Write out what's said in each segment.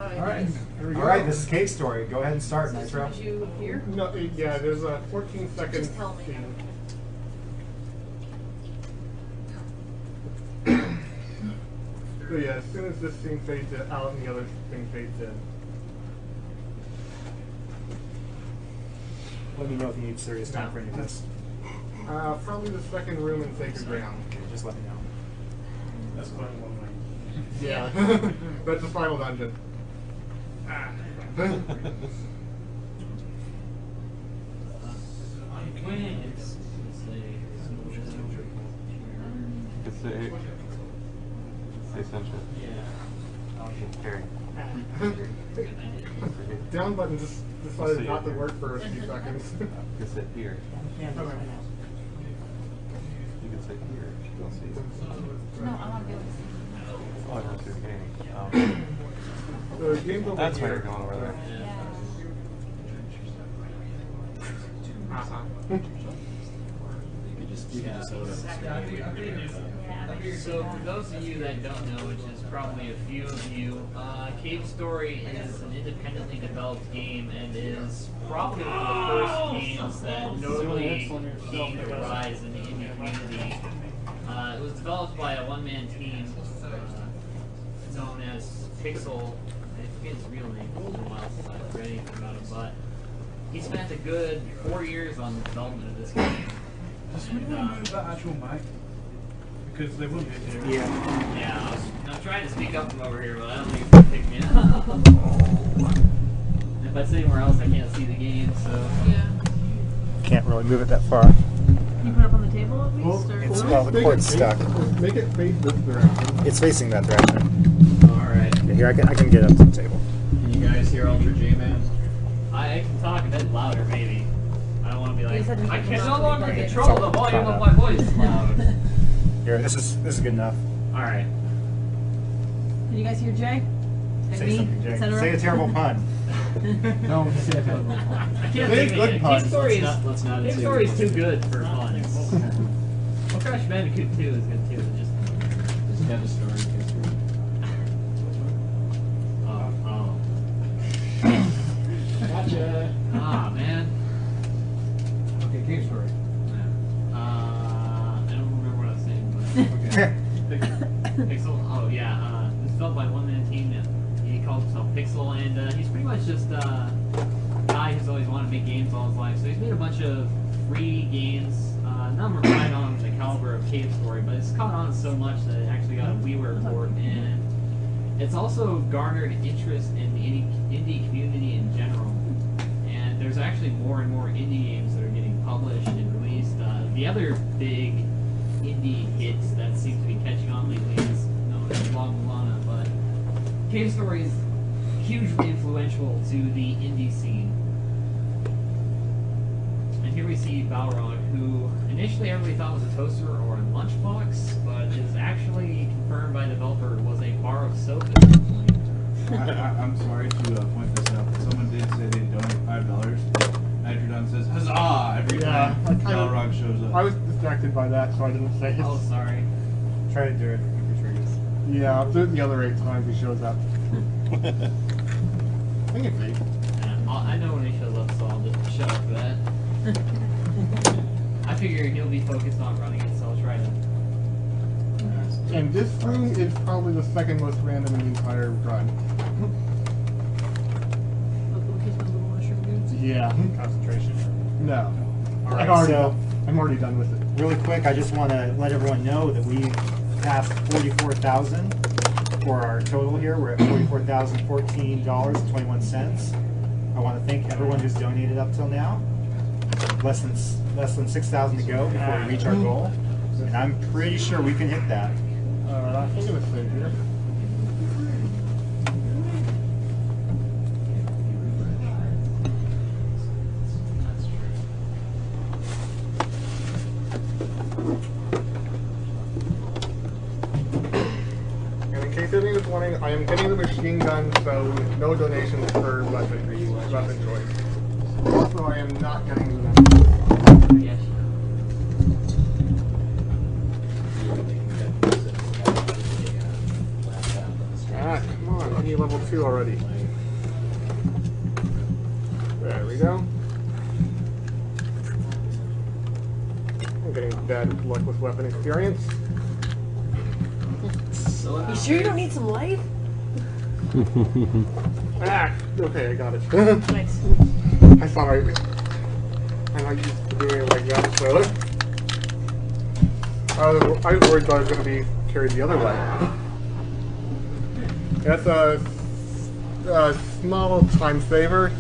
Alright, this is Cave Story. Go ahead and start, Nitro. Did you hear? No, yeah, there's a 14-second Just tell me. thing. So yeah, as soon as this thing fades out and the other thing fades in. Let me know if you need serious time for any of this. Probably the second room in Sacred Ground. Okay, just let me know. That's fine. Yeah, that's the final dungeon. Say sunshine. Carry. Down button just decided not to work for a few seconds. Just say here. You can say here. You'll see. No, I want to be able to see. Oh, no, it's okay. So the game's over That's why here. you're going over there. So for those of you that don't know, which is probably a few of you, Cave Story is an independently developed game and is probably one of the first games that notably gained a rise in the indie community. It was developed by a one-man team known as Pixel. I forget his real name. It's been a while since I've read anything about him, but he spent a good 4 years on the development of this game. Does someone move that actual mic? Because they wouldn't be here. Yeah, I'm trying to speak up from over here, but I don't think it's gonna pick me up. If I sit anywhere else, I can't see the game, so. Yeah. Can't really move it that far. Can you put it up on the table at least? Or? Well, the cord's stuck. Make it face this direction. It's facing that direction. Alright. Okay, here, I can get up to the table. Can you guys hear Ultra J-Man? I can talk a bit louder, maybe. I don't want to be like, I can no longer control the volume of my voice loud. Here, this is good enough. Alright. Can you guys hear Jay? And Say me? something, Jay. Etc.? Say a terrible pun. No, say a terrible one. I can't Say a think good of it. pun. Cave Story is too good for fun. Well, Crash Bandicoot 2 is good too. Just have a story. Oh. Gotcha. Ah, man. Okay, Cave Story. I don't remember what I was saying, but Pixel. Oh yeah, it's developed by a one-man team. He calls himself Pixel, and he's pretty much just a guy who's always wanted to make games all his life. So he's made a bunch of free games. None were quite on the caliber of Cave Story, but it's caught on so much that it actually got a WiiWare port, and it's also garnered interest in the indie community in general. And there's actually more and more indie games that are getting published and released. The other big indie hits that seem to be catching on lately is known as Lana, but Cave Story is hugely influential to the indie scene. And here we see Balrog, who initially everybody thought was a toaster or a lunchbox, but is actually confirmed by the developer was a bar of soap at this point. I'm sorry to point this out, but someone did say they donate $5. Nitrodon says huzzah every time Balrog shows up. I was distracted by that, so I didn't say it. Oh, sorry. Try to do it. Yeah, I'll do it the other 8 times he shows up. I think it's 8. I know when he shows up, so I'll just shut up for that. I figure he'll be focused on running it, so I'll try to. And this room is probably the second most random in the entire run. Yeah. Concentration. No. Alright, I'm already done with it. Really quick, I just want to let everyone know that we passed 44,000 for our total here. We're at $44,014.21. I want to thank everyone who's donated up till now. Less than 6,000 to go before we reach our goal, and I'm pretty sure we can hit that. I think it was saved here. And in case anyone is wondering, I am getting the machine gun, so no donations per weapon choice. Also, I am not getting the Yes. level +2 already. There we go. I'm getting bad luck with weapon experience. You sure you don't need some life? Ah, okay, I got it. Nice. I thought I used to do it like that, so I was worried that I was going to be carried the other way. That's a small time saver.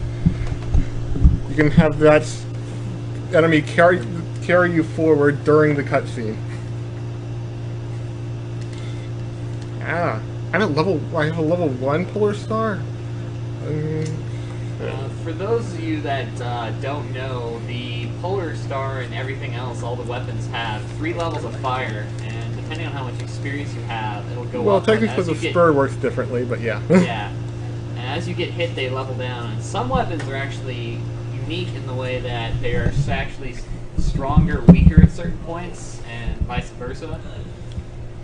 You can have that enemy carry you forward during the cutscene. Ah, I have a level 1 polar star. For those of you that don't know, the Polar Star and everything else, all the weapons have 3 levels of fire, and depending on how much experience you have, it'll go Well, up. But technically as the you get- spur works differently, but yeah. Yeah. And as you get hit, they level down. And some weapons are actually unique in the way that they are actually stronger, weaker at certain points, and vice versa.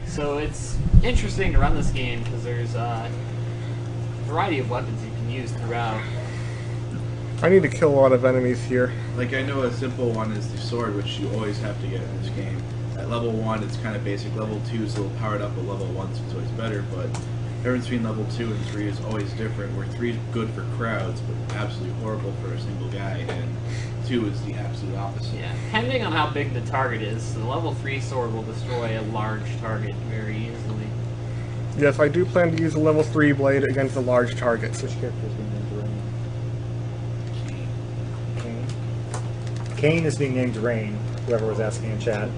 So it's interesting to run this game because there's a variety of weapons you can use throughout. I need to kill a lot of enemies here. Like, I know a simple one is the sword, which you always have to get in this game. At level 1, it's kind of basic. Level 2 is a little powered up, but level 1 is always better. But the difference between level 2 and 3 is always different, where 3 is good for crowds, but absolutely horrible for a single guy, and 2 is the absolute opposite. Yeah, depending on how big the target is, the level 3 sword will destroy a large target very easily. Yes, I do plan to use a level 3 blade against a large target. Which character is being named Rain? Kane is being named Rain, whoever was asking in chat.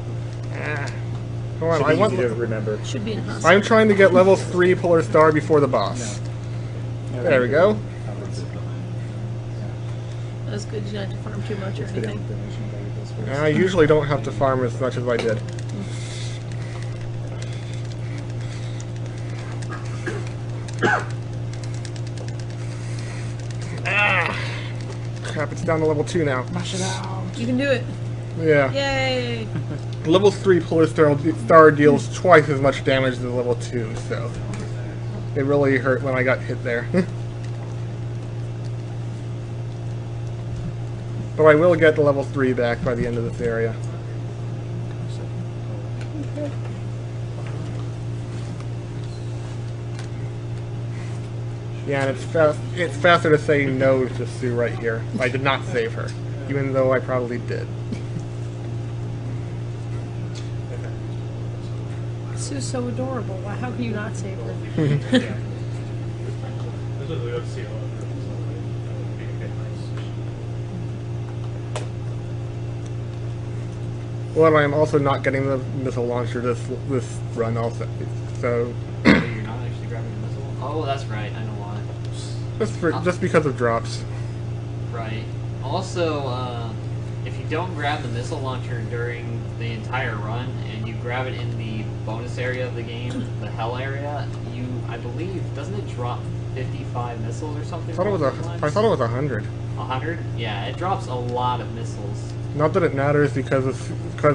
Come on, Should I be want. easy to remember. Should be in hospital. I'm trying to get level 3 polar star before the boss. There we go. That's good. You don't have to farm too much or Let's get anything. into donation value this first. I usually don't have to farm as much as I did. Ah! Crap, it's down to level 2 now. You can do it. Yeah. Yay! Level 3 polar star deals twice as much damage as level 2, so it really hurt when I got hit there. But I will get the level 3 back by the end of this area. Yeah, and it's faster to say no to Sue right here. I did not save her, even though I probably did. Sue's so adorable. Why? How can you not save her? Well, I'm also not getting the missile launcher this run also, so You're not actually grabbing the missile? Oh, that's right. I know why. just because of drops. Right. Also, if you don't grab the missile launcher during the entire run, and you grab it in the bonus area of the game, the hell area, I believe, doesn't it drop 55 missiles or something? I thought it was 100. 100? Yeah, it drops a lot of missiles. Not that it matters because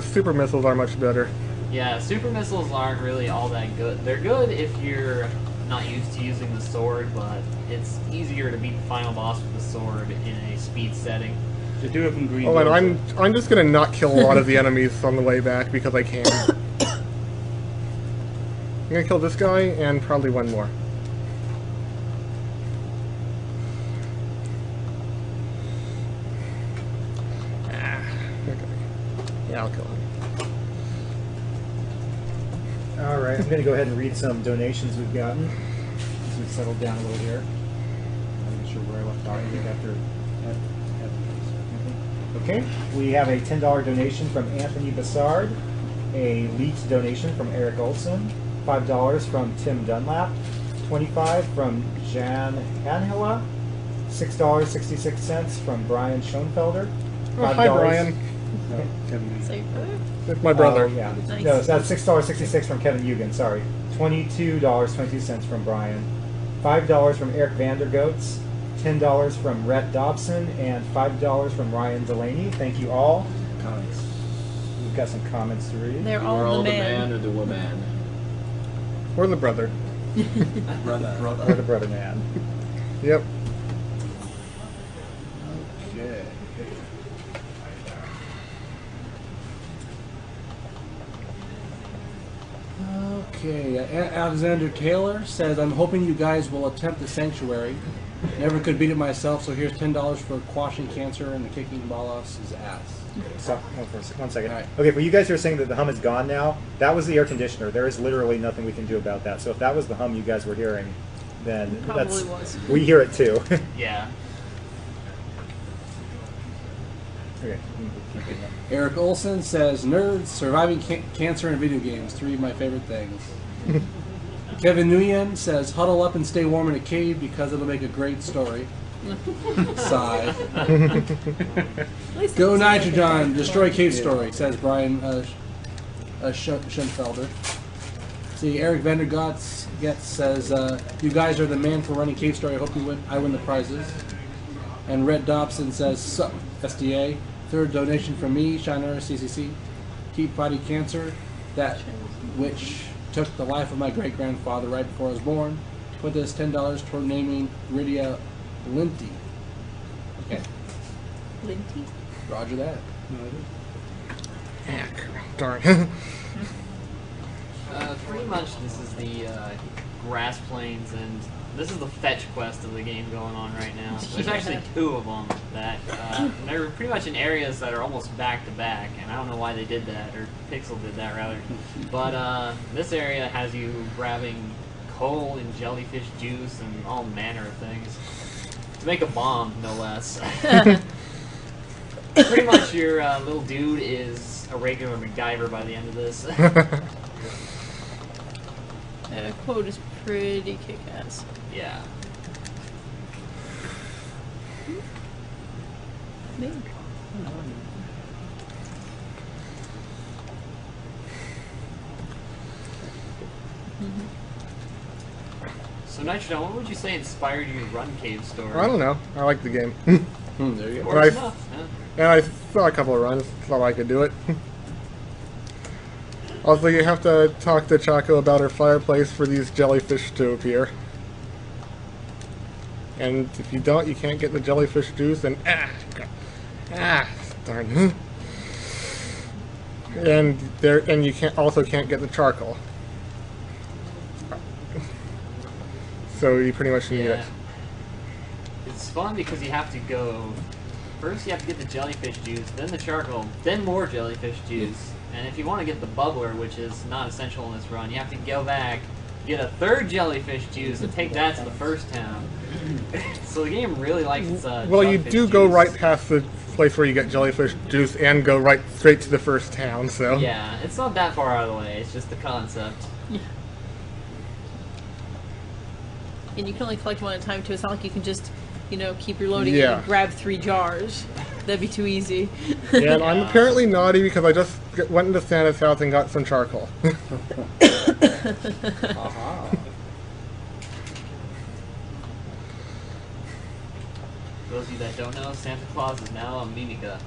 super missiles are much better. Yeah, super missiles aren't really all that good. They're good if you're not used to using the sword, but it's easier to beat the final boss with the sword in a speed setting. To do it from green. Oh, and I'm just gonna not kill a lot of the enemies on the way back because I can. I'm gonna kill this guy and probably one more. Okay. Yeah, I'll kill him. Alright, I'm going to go ahead and read some donations we've gotten as we've settled down a little here. I'm not sure where I left off. I think after okay, we have a $10 donation from Anthony Bassard, a Leet donation from Eric Olson, $5 from Tim Dunlap, $25 from Jan Hanhila, $6.66 from Brian Schoenfelder. Oh, hi, Brian. Save her. It's my brother. Oh, yeah. Nice. No, that's $6.66 from Kevin Eugen, sorry. $22.22 from Brian. $5 from Eric Vandergoats. $10 from Rhett Dobson. And $5 from Ryan Delaney. Thank you all. We've got some comments to read. They're We're all all the the man. man or the woman. Or the brother. Brother. Or the brother man. Yep. Okay. Okay, Alexander Taylor says, I'm hoping you guys will attempt the sanctuary. Never could beat it myself, so here's $10 for quashing cancer and kicking Balos' ass. Stop for 1 second. Alright. Okay, but you guys are saying that the hum is gone now. That was the air conditioner. There is literally nothing we can do about that. So if that was the hum you guys were hearing, then Probably was. we hear it too. Yeah. Okay. Eric Olson says, nerds, surviving cancer and video games, 3 of my favorite things. Kevin Nguyen says, huddle up and stay warm in a cave because it'll make a great story. Sigh. Go Nitrodon, destroy cave story, says Brian Schoenfelder. See, Eric Vandergotts says, you guys are the man for running cave story. I hope I win the prizes. And Rhett Dobson says, sup, SDA. 3rd donation from me, Shiner CCC. Keep fighting cancer, that which took the life of my great-grandfather right before I was born. Put this $10 toward naming Rydia Linty. Okay. Linty? Roger that. Heck. Darn. Pretty much this is the grass plains, and this is the fetch quest of the game going on right now. There's actually 2 of them that they're pretty much in areas that are almost back to back, and I don't know why they did that, or Pixel did that rather. But this area has you grabbing coal and jellyfish juice and all manner of things to make a bomb, no less. Pretty much your little dude is a regular MacGyver by the end of this. That quote is pretty kick-ass. Yeah. Maybe. So Nitrodon, what would you say inspired you to run Cave Story? I don't know. I like the game. There you go. Works Right. enough, yeah. And I saw a couple of runs. Thought I could do it. Also, you have to talk to Chaco about her fireplace for these jellyfish to appear. And if you don't, you can't get the jellyfish juice, and darn. And you can't get the charcoal. So you pretty much need it. It's fun because you have to go. First, you have to get the jellyfish juice, then the charcoal, then more jellyfish juice. And if you want to get the bubbler, which is not essential in this run, you have to go back, get a 3rd jellyfish juice, and take that to the first town. So the game really likes its Well, you jellyfish do go juice. right past the place where you get jellyfish juice and go right straight to the first town. So Yeah, it's not that far out of the way. It's just the concept. And you can only collect one at a time too. It's not like you can just, keep reloading Yeah. and grab 3 jars. That'd be too easy. Yeah, and I'm apparently naughty because I just went into Santa's house and got some charcoal. Aha. For those of you that don't know, Santa Claus is now a Mimica.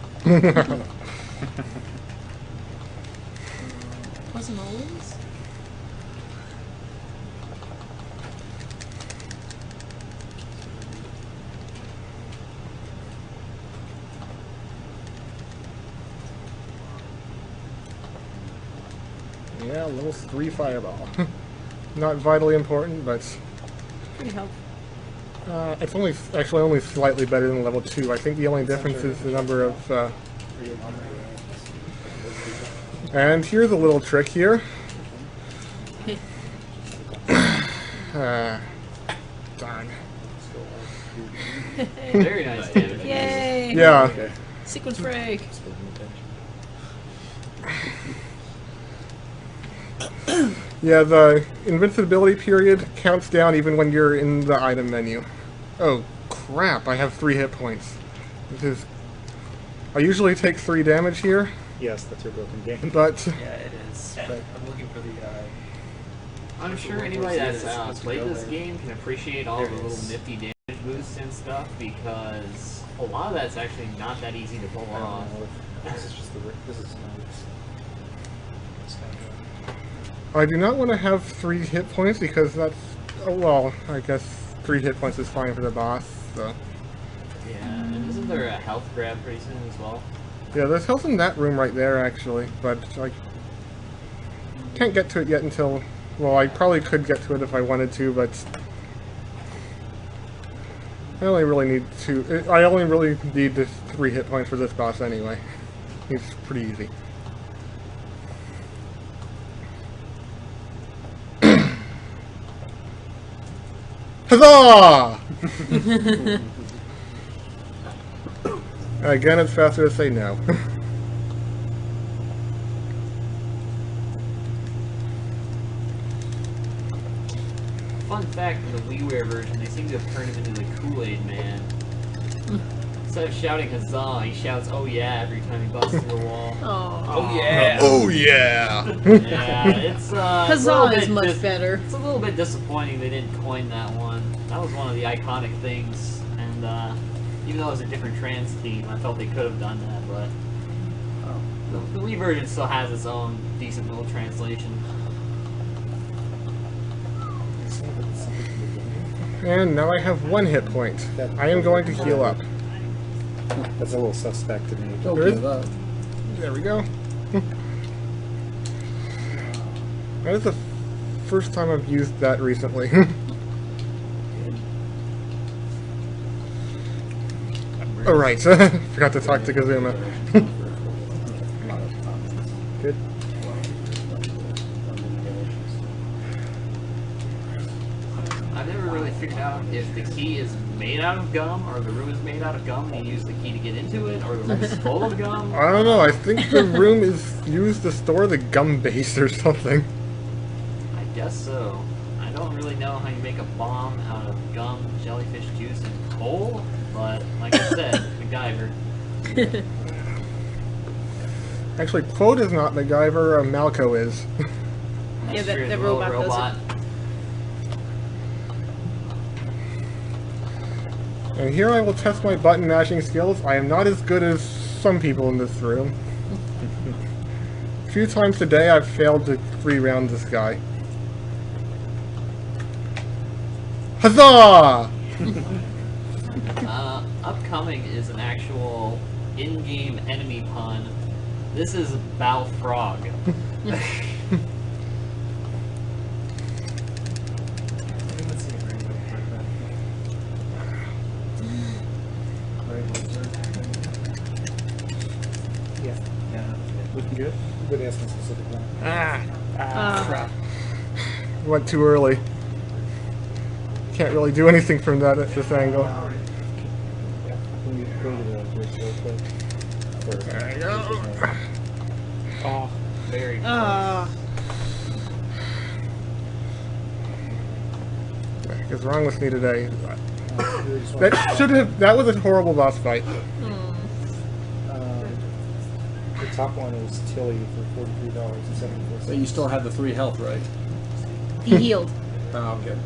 Wasn't always? Yeah, level 3 fireball. Not vitally important, but Pretty helpful. it's only slightly better than level 2. I think the only difference is the number of. And here's a little trick here. Darn. Very nice damage. Yay! Yeah. Sequence break. Yeah, the invincibility period counts down even when you're in the item menu. Oh, crap, I have 3 hit points. I usually take 3 damage here, Yes, that's your broken game. but Yeah, it is. But I'm looking for the. I'm sure anybody that's played this game can appreciate all the little nifty damage boosts and stuff, because a lot of that's actually not that easy to pull off. This is just this is I do not want to have 3 hit points because that's Oh, well, I guess 3 hit points is fine for the boss, so. Yeah, and isn't there a health grab pretty soon as well? Yeah, there's health in that room right there, actually, but I can't get to it yet until... Well, I probably could get to it if I wanted to, but... I only really need the 3 hit points for this boss anyway. It's pretty easy. Huzzah! Again, it's faster to say no. Fun fact, in the WiiWare version, they seem to have turned him into the Kool-Aid Man. Instead of shouting huzzah, he shouts "oh yeah" every time he busts through a wall. Oh yeah! Oh yeah! Yeah, it's Huzzah is much better. It's a little bit disappointing they didn't coin that one. That was one of the iconic things, and even though it was a different trans team, I felt they could have done that, but the Wii version still has its own decent little translation. And now I have 1 hit point. I am going to heal up. That's a little suspect to me. Don't There is- give up. There we go. That is the first time I've used that recently. Alright, forgot to talk to Kazuma. Good. I've never really figured out if the key is made out of gum, or the room is made out of gum, and you use the key to get into it, or the room is full of gum. I don't know, I think the room is used to store the gum base or something. I guess so. I don't really know how you make a bomb out of gum, jellyfish juice, and coal, but like I said, MacGyver. Actually, Quote is not MacGyver, Malco is. Yeah, That's true, that the little robot does it. And here I will test my button mashing skills. I am not as good as some people in this room. A few times today I've failed to 3-round this guy. Huzzah! Upcoming is an actual in-game enemy pun. This is Balfrog. Looking good? Good asking specific one. Crap. Went too early. Can't really do anything from that at this angle. Yeah. Can you go to the bridge real quick? There you go. Oh, Very close. What's wrong with me today? That was a horrible boss fight. the top one is Tilly for $43.74. But you still have the 3 health, right? He healed. Oh, okay.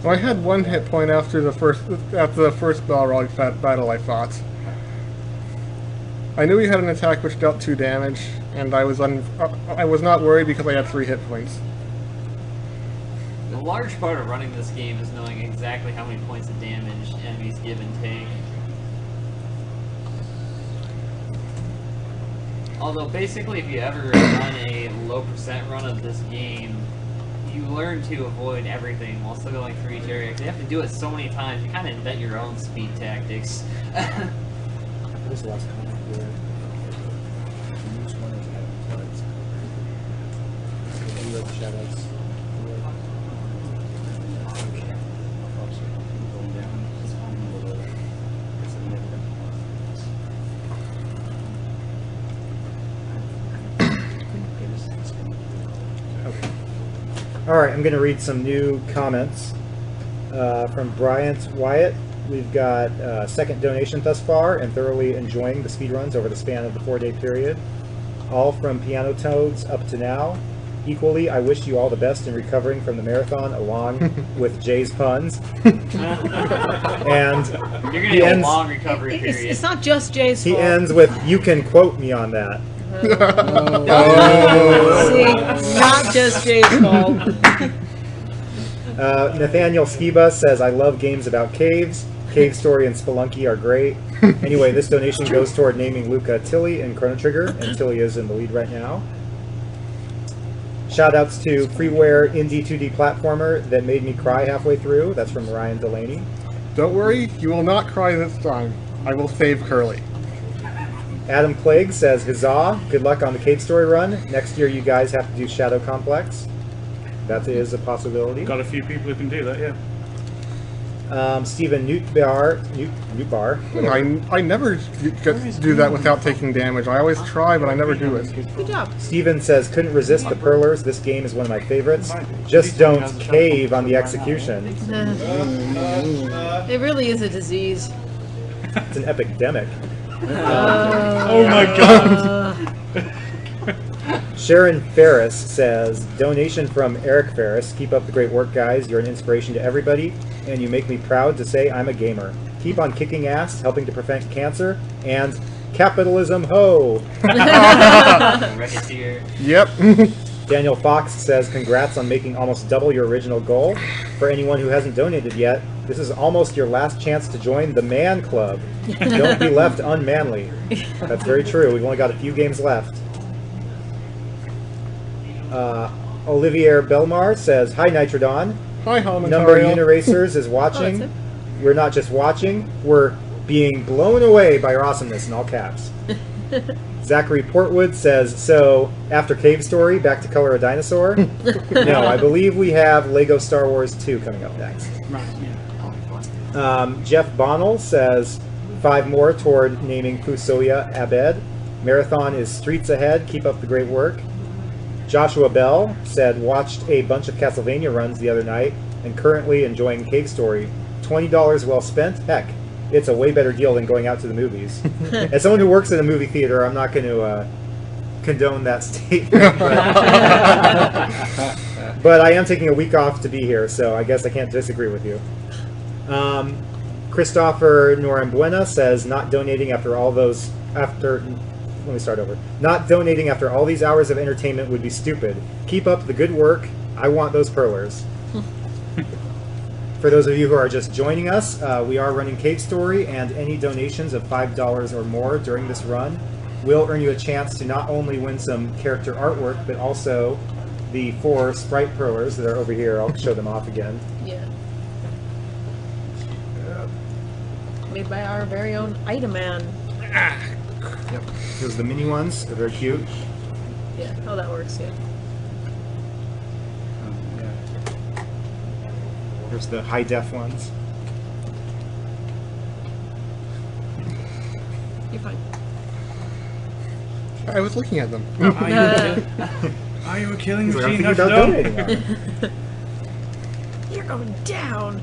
Well, I had 1 hit point after the first Balrog battle I fought. I knew he had an attack which dealt 2 damage, and I was not worried because I had 3 hit points. The large part of running this game is knowing exactly how many points of damage enemies give and take. Although basically if you ever run a low percent run of this game, you learn to avoid everything while still going through each area. 'Cause you have to do it so many times, you kind of invent your own speed tactics. What was the last comment you read? Which one is that? You read the shoutouts. Okay. Alright, I'm going to read some new comments from Bryant Wyatt. We've got second donation thus far and thoroughly enjoying the speedruns over the span of the 4-day period. All from Piano Toads up to now. Equally, I wish you all the best in recovering from the marathon along with Jay's puns. And You're gonna get a long recovery period. It's not just Jay's he fault. ends with, "You can quote me on that." See, not just Jay's fault. Nathaniel Skiba says, I love games about caves. Cave Story and Spelunky are great. Anyway, this donation goes toward naming Luca Tilly in Chrono Trigger, and Tilly is in the lead right now. Shoutouts to Freeware Indie 2D platformer that made me cry halfway through. That's from Ryan Delaney. Don't worry, you will not cry this time. I will save Curly. Adam Plague says, Huzzah, good luck on the Cave Story run. Next year you guys have to do Shadow Complex. That is a possibility. Got a few people who can do that, yeah. Stephen Newtbar. I never do that without taking damage. I always try, but I never do it. Good job. Steven says, couldn't resist the Perlers. This game is one of my favorites. Just don't cave on the execution. It really is a disease. It's an epidemic. Oh my god! Sharon Ferris says, donation from Eric Ferris. Keep up the great work, guys. You're an inspiration to everybody, and you make me proud to say I'm a gamer. Keep on kicking ass, helping to prevent cancer, and capitalism ho! Racketeer. Yep. Daniel Fox says, congrats on making almost double your original goal. For anyone who hasn't donated yet, this is almost your last chance to join the Man Club. Don't be left unmanly. That's very true. We've only got a few games left. Olivier Belmar says, hi Nitrodon. Hi, Helmutario. Number Uniracers is Oh, watching. that's We're not just watching, we're being blown away by your awesomeness in all caps. Zachary Portwood says, so, after Cave Story, back to Color a Dinosaur? No, I believe we have Lego Star Wars 2 coming up next. Jeff Bonnell says, 5 more toward naming Fusoya Abed. Marathon is streets ahead, keep up the great work. Joshua Bell said, watched a bunch of Castlevania runs the other night, and currently enjoying Cave Story. $20 well spent? Heck, it's a way better deal than going out to the movies. As someone who works in a movie theater, I'm not going to condone that statement. But I am taking a week off to be here, so I guess I can't disagree with you. Christopher Norambuena says, not donating after all those... Let me start over. Not donating after all these hours of entertainment would be stupid. Keep up the good work. I want those Perlers. For those of you who are just joining us, we are running Cave Story, and any donations of $5 or more during this run will earn you a chance to not only win some character artwork, but also the 4 Sprite Perlers that are over here. I'll show them off again. Yeah. Made by our very own Item Man. Yep. Here's the mini ones. They're very cute. Yeah, oh, that works, yeah. Here's the high def ones. You're fine. I was looking at them. Are you a killing So I'm machine? thinking about donating on it. You're going down.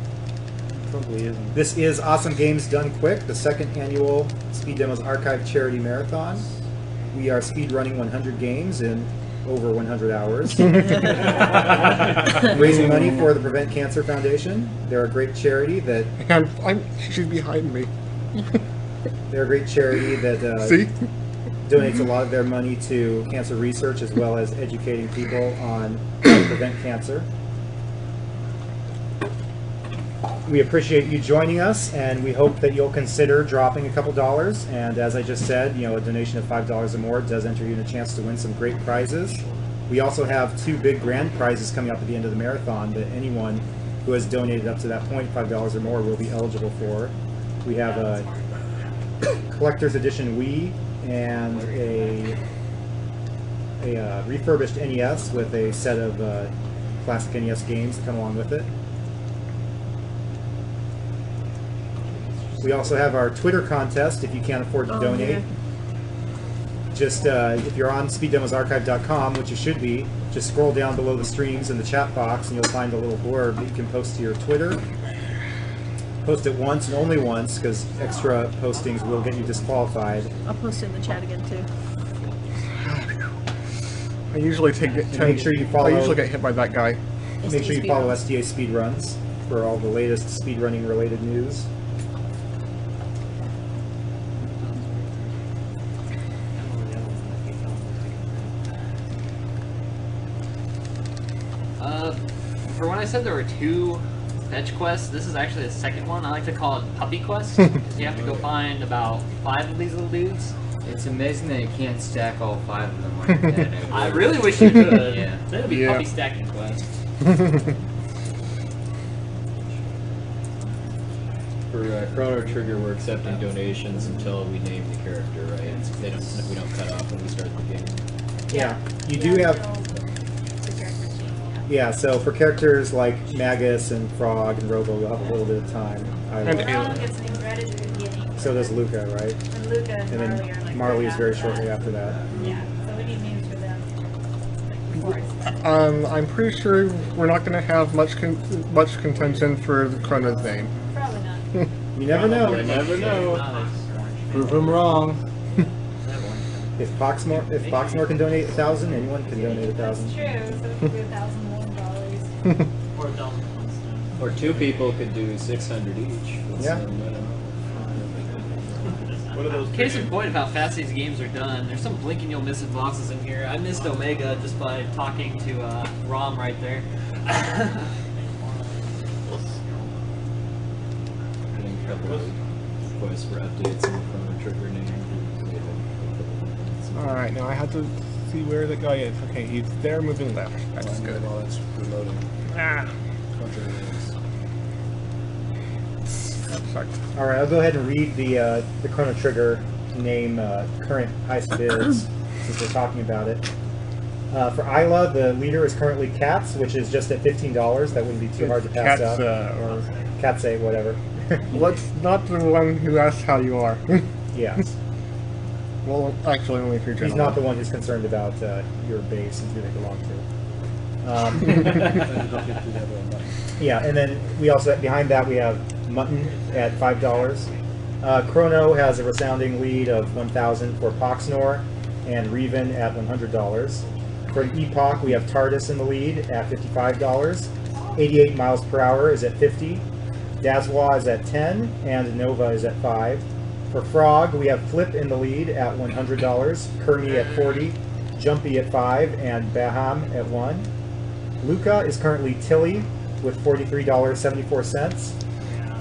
Probably isn't. This is Awesome Games Done Quick, the 2nd annual Speed Demos Archive Charity Marathon. We are speed running 100 games in over 100 hours. Raising money for the Prevent Cancer Foundation. They're a great charity that... She's behind me. They're a great charity that See? donates a lot of their money to cancer research as well as educating people on how to prevent cancer. We appreciate you joining us, and we hope that you'll consider dropping a couple dollars. And as I just said, you know, a donation of $5 or more does enter you in a chance to win some great prizes. We also have 2 big grand prizes coming up at the end of the marathon that anyone who has donated up to that point, $5 or more, will be eligible for. We have a collector's edition Wii and a refurbished NES with a set of classic NES games that come along with it. We also have our Twitter contest if you can't afford to donate. Yeah. Just if you're on speeddemosarchive.com, which you should be, just scroll down below the streams in the chat box and you'll find a little blurb that you can post to your Twitter. Post it once and only once, because extra postings will get you disqualified. I'll post it in the chat again, too. I usually Make sure you follow. I usually get hit by that guy. Make sure you follow SDA Speedruns for all the latest speedrunning related news. For for when I said there were 2 fetch quests, this is actually the second one. I like to call it Puppy Quest, because you have to go find about 5 of these little dudes. It's amazing that you can't stack all 5 of them on your head. I really wish you could. Yeah. Then it'd be Yeah. Puppy Stacking Quest. For Chrono Trigger, we're accepting donations until we name the character, right? We don't cut off when we start the game. Yeah, you do have. Yeah, so for characters like Magus and Frog and Robo, you'll have a little bit of time. And Ron gets named right at the beginning. So does Luca, right? And Luca and And Marley are then like Marley right is very after shortly that. after that. Yeah, so we need names for them. Like before it's I'm pretty sure we're not going to have much contention for the Chrono's name. probably not. You never know. You never know. Nice. Prove him wrong. If Foxmore can donate 1,000, anyone can donate That's 1,000. true, so it could be $1,001. Or Delta. Or 2 people could do 600 each. Yeah. What are those? Case in point of how fast these games are done, there's some blinking you'll miss boxes in here. I missed Omega just by talking to Rom right there. Getting a couple of requests for updates on the Chrono Trigger name. Alright, now I have to see where the guy is. Okay, he's there moving left. That's good. While it's reloading. Ah, sucks. All right, I'll go ahead and read the Chrono Trigger name current highest bids since we're talking about it. For Isla, the leader is currently Cats, which is just at $15. That wouldn't be too hard to pass Cats, up. or Catse, whatever. let's not the one who asks how you are. Yeah. Well, actually, only if you're He's general. not the one who's concerned about your base and who they belong to. Yeah, and then we also, behind that, we have Mutton at $5. Chrono has a resounding lead of 1,000 for Poxnor, and Reven at $100. For an Epoch, we have Tardis in the lead at $55. 88 miles per hour is at 50. Dazwa is at 10, and Nova is at 5. For Frog, we have Flip in the lead at $100, Kearney at 40, Jumpy at 5, and Baham at 1. Luca is currently Tilly with $43.74,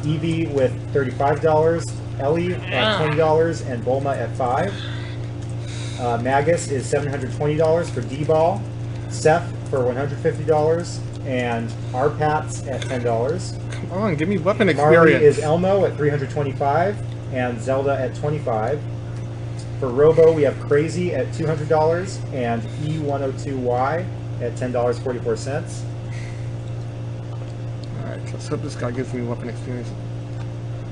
Evie with $35, Ellie at $20, and Bulma at 5. Magus is $720 for D-Ball, Seth for $150, and Arpats at $10. Come on, give me weapon Marley experience. is Elmo at $325, and Zelda at $25. For Robo, we have Crazy at $200, and E102Y at $10.44. Alright, let's hope this guy gives me weapon experience.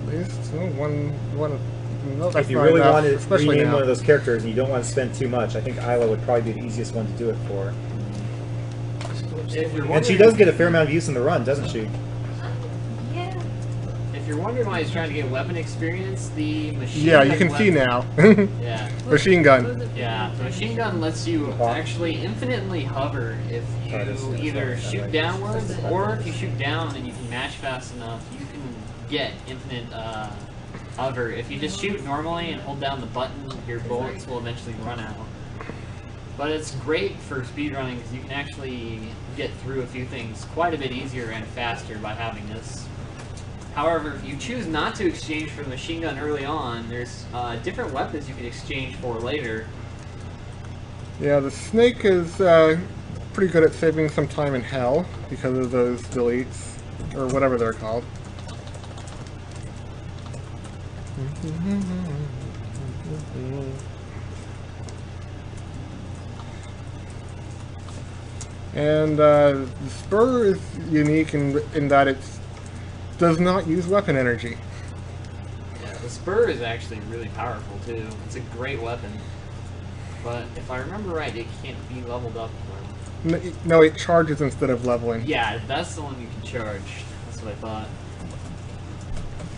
At least, no, one, no, that's If you not really enough, want to especially rename now. one of those characters and you don't want to spend too much, I think Isla would probably be the easiest one to do it for. If you're And she wondering- does get a fair amount of use in the run, doesn't she? Yeah. If you're wondering why he's trying to get weapon experience, the machine Yeah, you gun can see weapon- now. Yeah. Machine gun. Yeah, the machine gun lets you actually infinitely hover if you either shoot downwards or if you shoot down and you can match fast enough, you can get infinite hover. If you just shoot normally and hold down the button, your bullets will eventually run out. But it's great for speedrunning because you can actually get through a few things quite a bit easier and faster by having this. However, if you choose not to exchange for the machine gun early on, there's different weapons you can exchange for later. Yeah, the snake is pretty good at saving some time in hell because of those deletes, or whatever they're called. And the spur is unique in that it does not use weapon energy. Yeah, the spur is actually really powerful too. It's a great weapon. But if I remember right, it can't be leveled up. No, it charges instead of leveling. Yeah, that's the one you can charge. That's what I thought.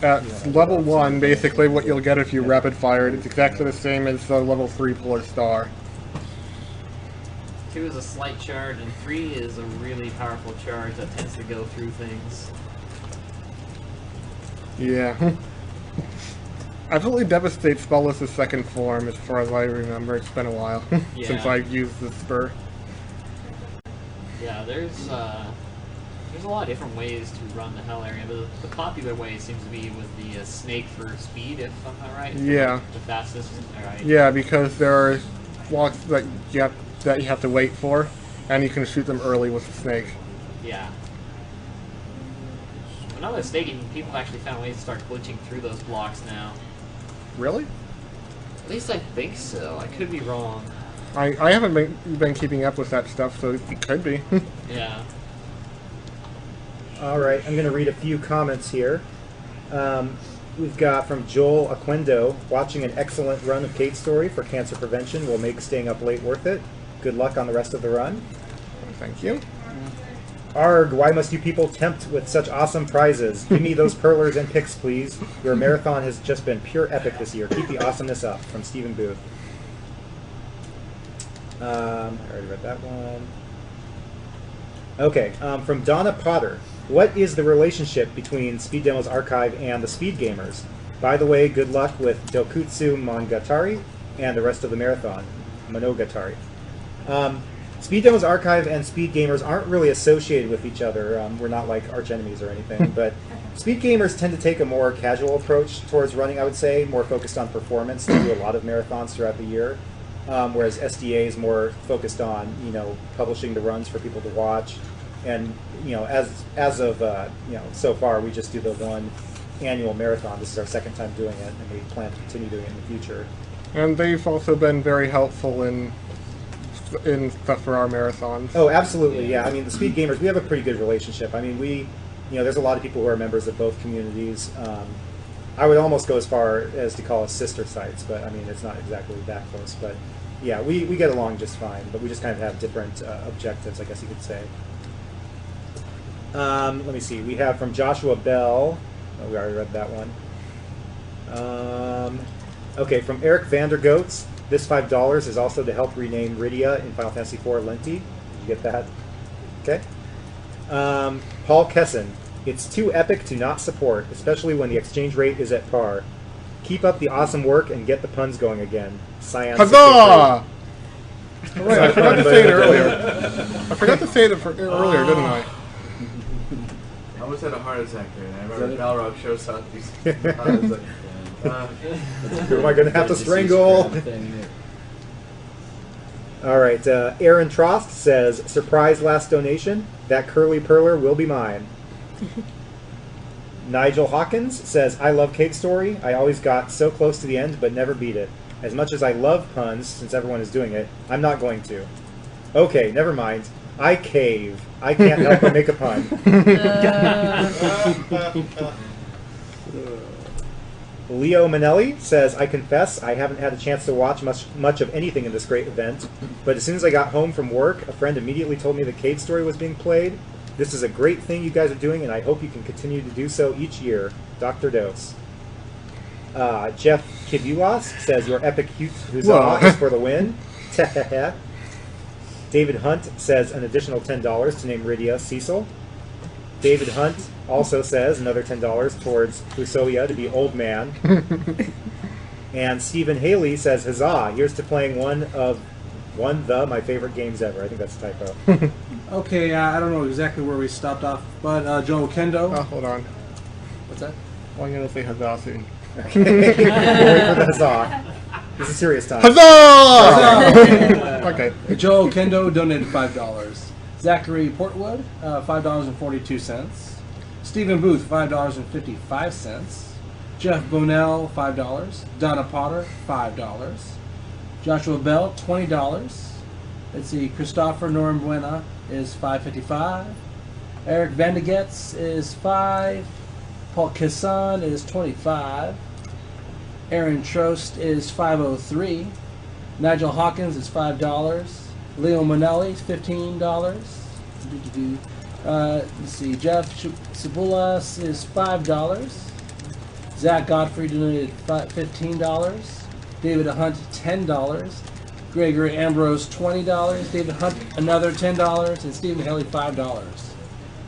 At level 1, basically what you'll get if you rapid fire it, it's exactly the same as the level 3 Polar Star. 2 is a slight charge, and 3 is a really powerful charge that tends to go through things. Yeah. Absolutely Devastate Spellless' second form, as far as I remember. It's been a while since Yeah. I've used the spur. Yeah, there's There's a lot of different ways to run the hell area, but the popular way seems to be with the snake for speed, if I'm not right. Yeah. The fastest. Alright. Yeah, because there are blocks that you have to wait for, and you can shoot them early with the snake. Yeah. If I'm not mistaken, people have actually found ways to start glitching through those blocks now. Really? At least I think so. I could be wrong. I haven't been keeping up with that stuff, so it could be. Yeah. All right, I'm going to read a few comments here. We've got from Joel Aquendo, watching an excellent run of Kate Story for cancer prevention will make staying up late worth it. Good luck on the rest of the run. Thank you. Arg, why must you people tempt with such awesome prizes? Give me those perlers and picks, please. Your marathon has just been pure epic this year. Keep the awesomeness up. From Stephen Booth. I already read that one. Okay, from Donna Potter. What is the relationship between Speed Demo's Archive and the Speed Gamers? By the way, good luck with Dokutsu Monogatari and the rest of the marathon. Monogatari. Speed Demo's Archive and Speed Gamers aren't really associated with each other. We're not like arch enemies or anything, but Speed Gamers tend to take a more casual approach towards running, I would say, more focused on performance. They do a lot of marathons throughout the year, whereas SDA is more focused on, publishing the runs for people to watch. And, as of, so far, we just do the one annual marathon. This is our second time doing it, and we plan to continue doing it in the future. And they've also been very helpful in stuff for our marathons. Oh, absolutely, yeah. I mean, the Speed Gamers, we have a pretty good relationship. I mean, there's a lot of people who are members of both communities. I would almost go as far as to call us sister sites, but I mean, it's not exactly that close. But yeah, we get along just fine, but we just kind of have different objectives, I guess you could say. Let me see. We have from Joshua Bell. Oh, we already read that one. Okay, from Eric Vandergoats. This $5 is also to help rename Rydia in Final Fantasy IV Lenti. Did you get that? Okay. Paul Kesson. It's too epic to not support, especially when the exchange rate is at par. Keep up the awesome work and get the puns going again. Science. Huzzah! Right, I forgot to say it earlier. I forgot to say it earlier, didn't I? I almost had a heart attack there, and I remember Balrog shows up. I was like, who am I going to have to strangle? All right, Aaron Trost says, surprise last donation. That curly perler will be mine. Nigel Hawkins says, I love Kate Story. I always got so close to the end, but never beat it. As much as I love puns, since everyone is doing it, I'm not going to. Okay, never mind. I cave. I can't help but make a pun. Leo Manelli says, I confess I haven't had a chance to watch much of anything in this great event, but as soon as I got home from work, a friend immediately told me the Cade Story was being played. This is a great thing you guys are doing, and I hope you can continue to do so each year. Dr. Dose. Jeff Kibulas says, your epic huzzah is for the win. David Hunt says an additional $10 to name Rydia Cecil. David Hunt also says another $10 towards Usoya to be old man. And Stephen Haley says, huzzah, here's to playing one of my favorite games ever. I think that's a typo. Okay, I don't know exactly where we stopped off, but Joe Kendo. Oh, hold on. What's that? Well, I'm going to say huzzah soon. Okay. We'll wait for the huzzah. This is serious time. Huzzah! Okay. Joe Kendo donated $5. Zachary Portwood, $5.42. Stephen Booth, $5.55. Jeff Bonnell, $5. Donna Potter, $5. Joshua Bell, $20. Let's see, Christopher Norambuena is $5.55. Eric Vandegetz is $5. Paul Kissan is $25. Aaron Trost is $5.03. Nigel Hawkins is $5. Leo Manelli is $15. Let's see, Jeff Cibulas is $5. Zach Godfrey donated $15. David Hunt $10. Gregory Ambrose $20. David Hunt another $10, and Stephen Haley $5.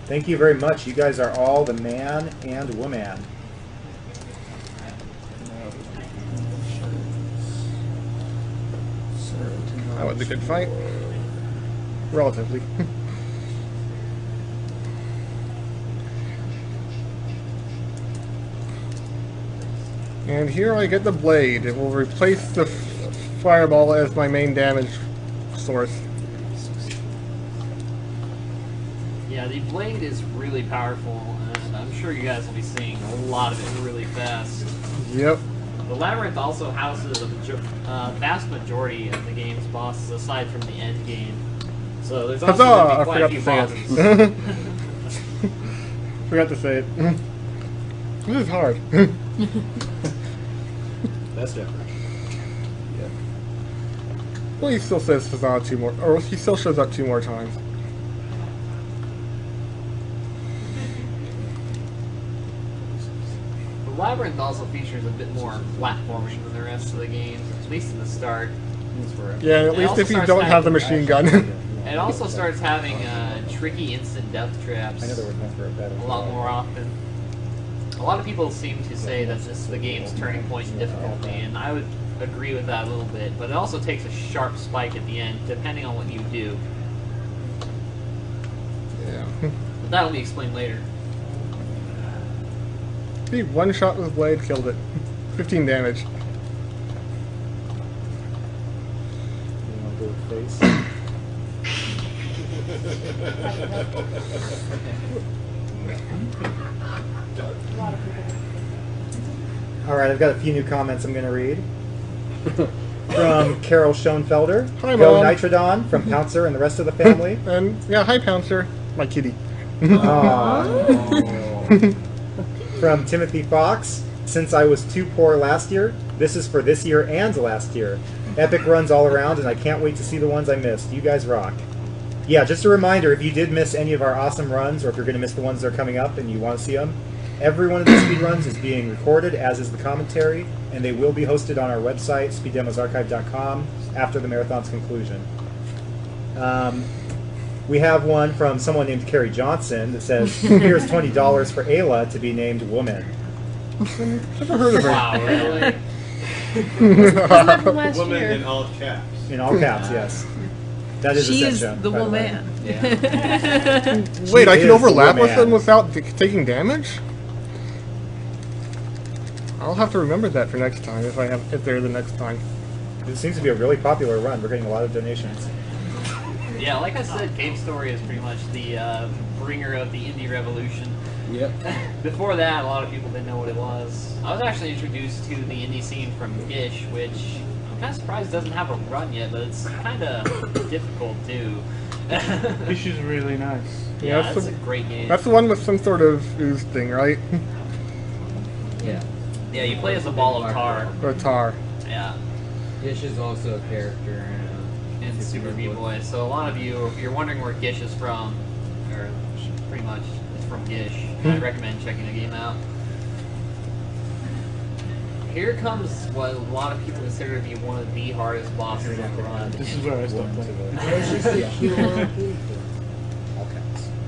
Thank you very much. You guys are all the man and woman. That was a good fight. Relatively. And here I get the blade. It will replace the fireball as my main damage source. Yeah, the blade is really powerful, and I'm sure you guys will be seeing a lot of it really fast. Yep. The Labyrinth also houses a vast majority of the game's bosses, aside from the end game. So there's also Huzzah! going to be I quite a forgot few to say bosses. it. Forgot to say it. This is hard. That's different. Well, he still says Huzzah 2 more, or he still shows up 2 more times. The Labyrinth also features a bit more platforming than the rest of the game, at least in the start. Yeah, at It least also if you starts don't have the having- machine gun. It also starts having tricky instant death traps I know there was one for a better. a lot more often. A lot of people seem to say that this is the game's turning point in difficulty, and I would agree with that a little bit, but it also takes a sharp spike at the end, depending on what you do. Yeah. But that'll be explained later. See, 1 shot with blade killed it. 15 damage. You want to go with face? Alright, I've got a few new comments I'm going to read. From Carol Schoenfelder. Hi, Go Mom. Nitrodon from Pouncer and the rest of the family. And, yeah, hi, Pouncer. My kitty. Aww. From Timothy Fox. Since I was too poor last year, this is for this year and last year. Epic runs all around, and I can't wait to see the ones I missed. You guys rock. Yeah, just a reminder, if you did miss any of our awesome runs, or if you're going to miss the ones that are coming up and you want to see them, every one of the speed runs is being recorded, as is the commentary, and they will be hosted on our website, speeddemosarchive.com, after the marathon's conclusion. We have one from someone named Carrie Johnson that says, here's $20 for Ayla to be named Woman. Never heard of her. Wow, really? Wasn't that from last Woman year? in all caps. In all caps, yes. That is She is Essentia, the by way. woman. Wait, She I is can the overlap with woman. them without taking damage? I'll have to remember that for next time if they're the next time. It seems to be a really popular run. We're getting a lot of donations. Yeah, like I said, Cave Story is pretty much the bringer of the indie revolution. Yep. Before that, a lot of people didn't know what it was. I was actually introduced to the indie scene from Gish, which I'm kind of surprised doesn't have a run yet, but it's kind of difficult too. This is really nice. Yeah, that's it's the- a great game. That's the one with some sort of ooze thing, right? Yeah. Yeah, you play as a ball of tar. Or tar. Yeah, Gish is also a character in Super Meat Boy. So a lot of you, if you're wondering where Gish is from, or pretty much it's from Gish, I recommend checking the game out. Here comes what a lot of people consider to be one of the hardest bosses on the run. This is where I stopped playing.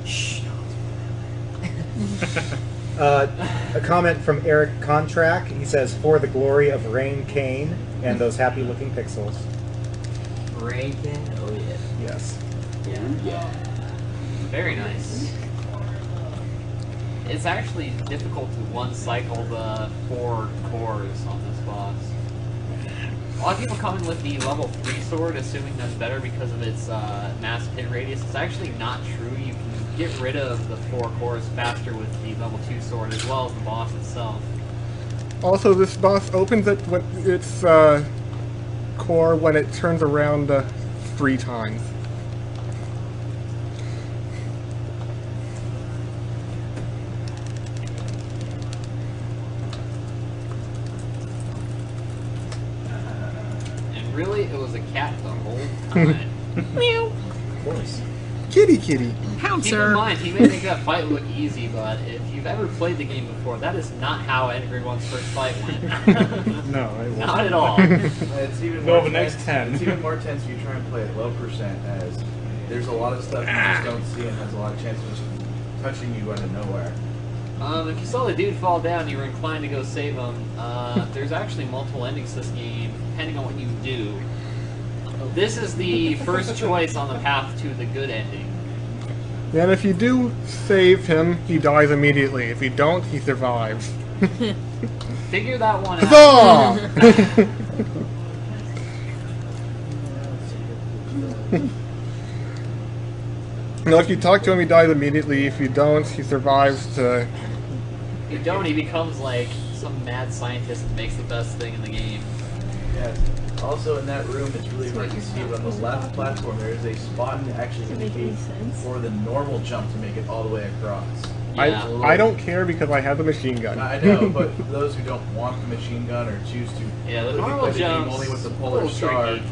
Shh. A comment from Eric Contrack. He says, for the glory of Rain Kane and those happy looking pixels. Rankin? Oh yeah. Yes. Very nice. It's actually difficult to one cycle the 4 cores on this boss. A lot of people come in with the level 3 sword assuming that's better because of its mass hit radius. It's actually not true. You can get rid of the 4 cores faster with the level 2 sword as well as the boss itself. Also, this boss opens it with its core when it turns around 3 times. And really, it was a cat the whole time. Meow. Of course. Kitty kitty. Keep in Pouncer. mind, he may make that fight look easy, but if you've ever played the game before, that is not how everyone's first fight went. No, I wasn't. Not at all. It's even No, more the next tense. 10. It's even more tense if you try and play at low percent, as there's a lot of stuff you just don't see and has a lot of chance of just touching you out of nowhere. If you saw the dude fall down, you were inclined to go save him. There's actually multiple endings to this game, depending on what you do. This is the first choice on the path to the good ending. And if you do save him, he dies immediately. If you don't, he survives. Figure that one out. Huzzah! No, if you talk to him, he dies immediately. If you don't, he survives to... If you don't, he becomes like some mad scientist and makes the best thing in the game. Yes. Also in that room, it's really hard to see, but on the left platform there is a spot to actually Does it make any indicate sense? for the normal jump to make it all the way across. Yeah. I don't care because I have the machine gun. I know, but for those who don't want the machine gun or choose to Yeah, the play normal the game jump's only with the a polar little star, tricky.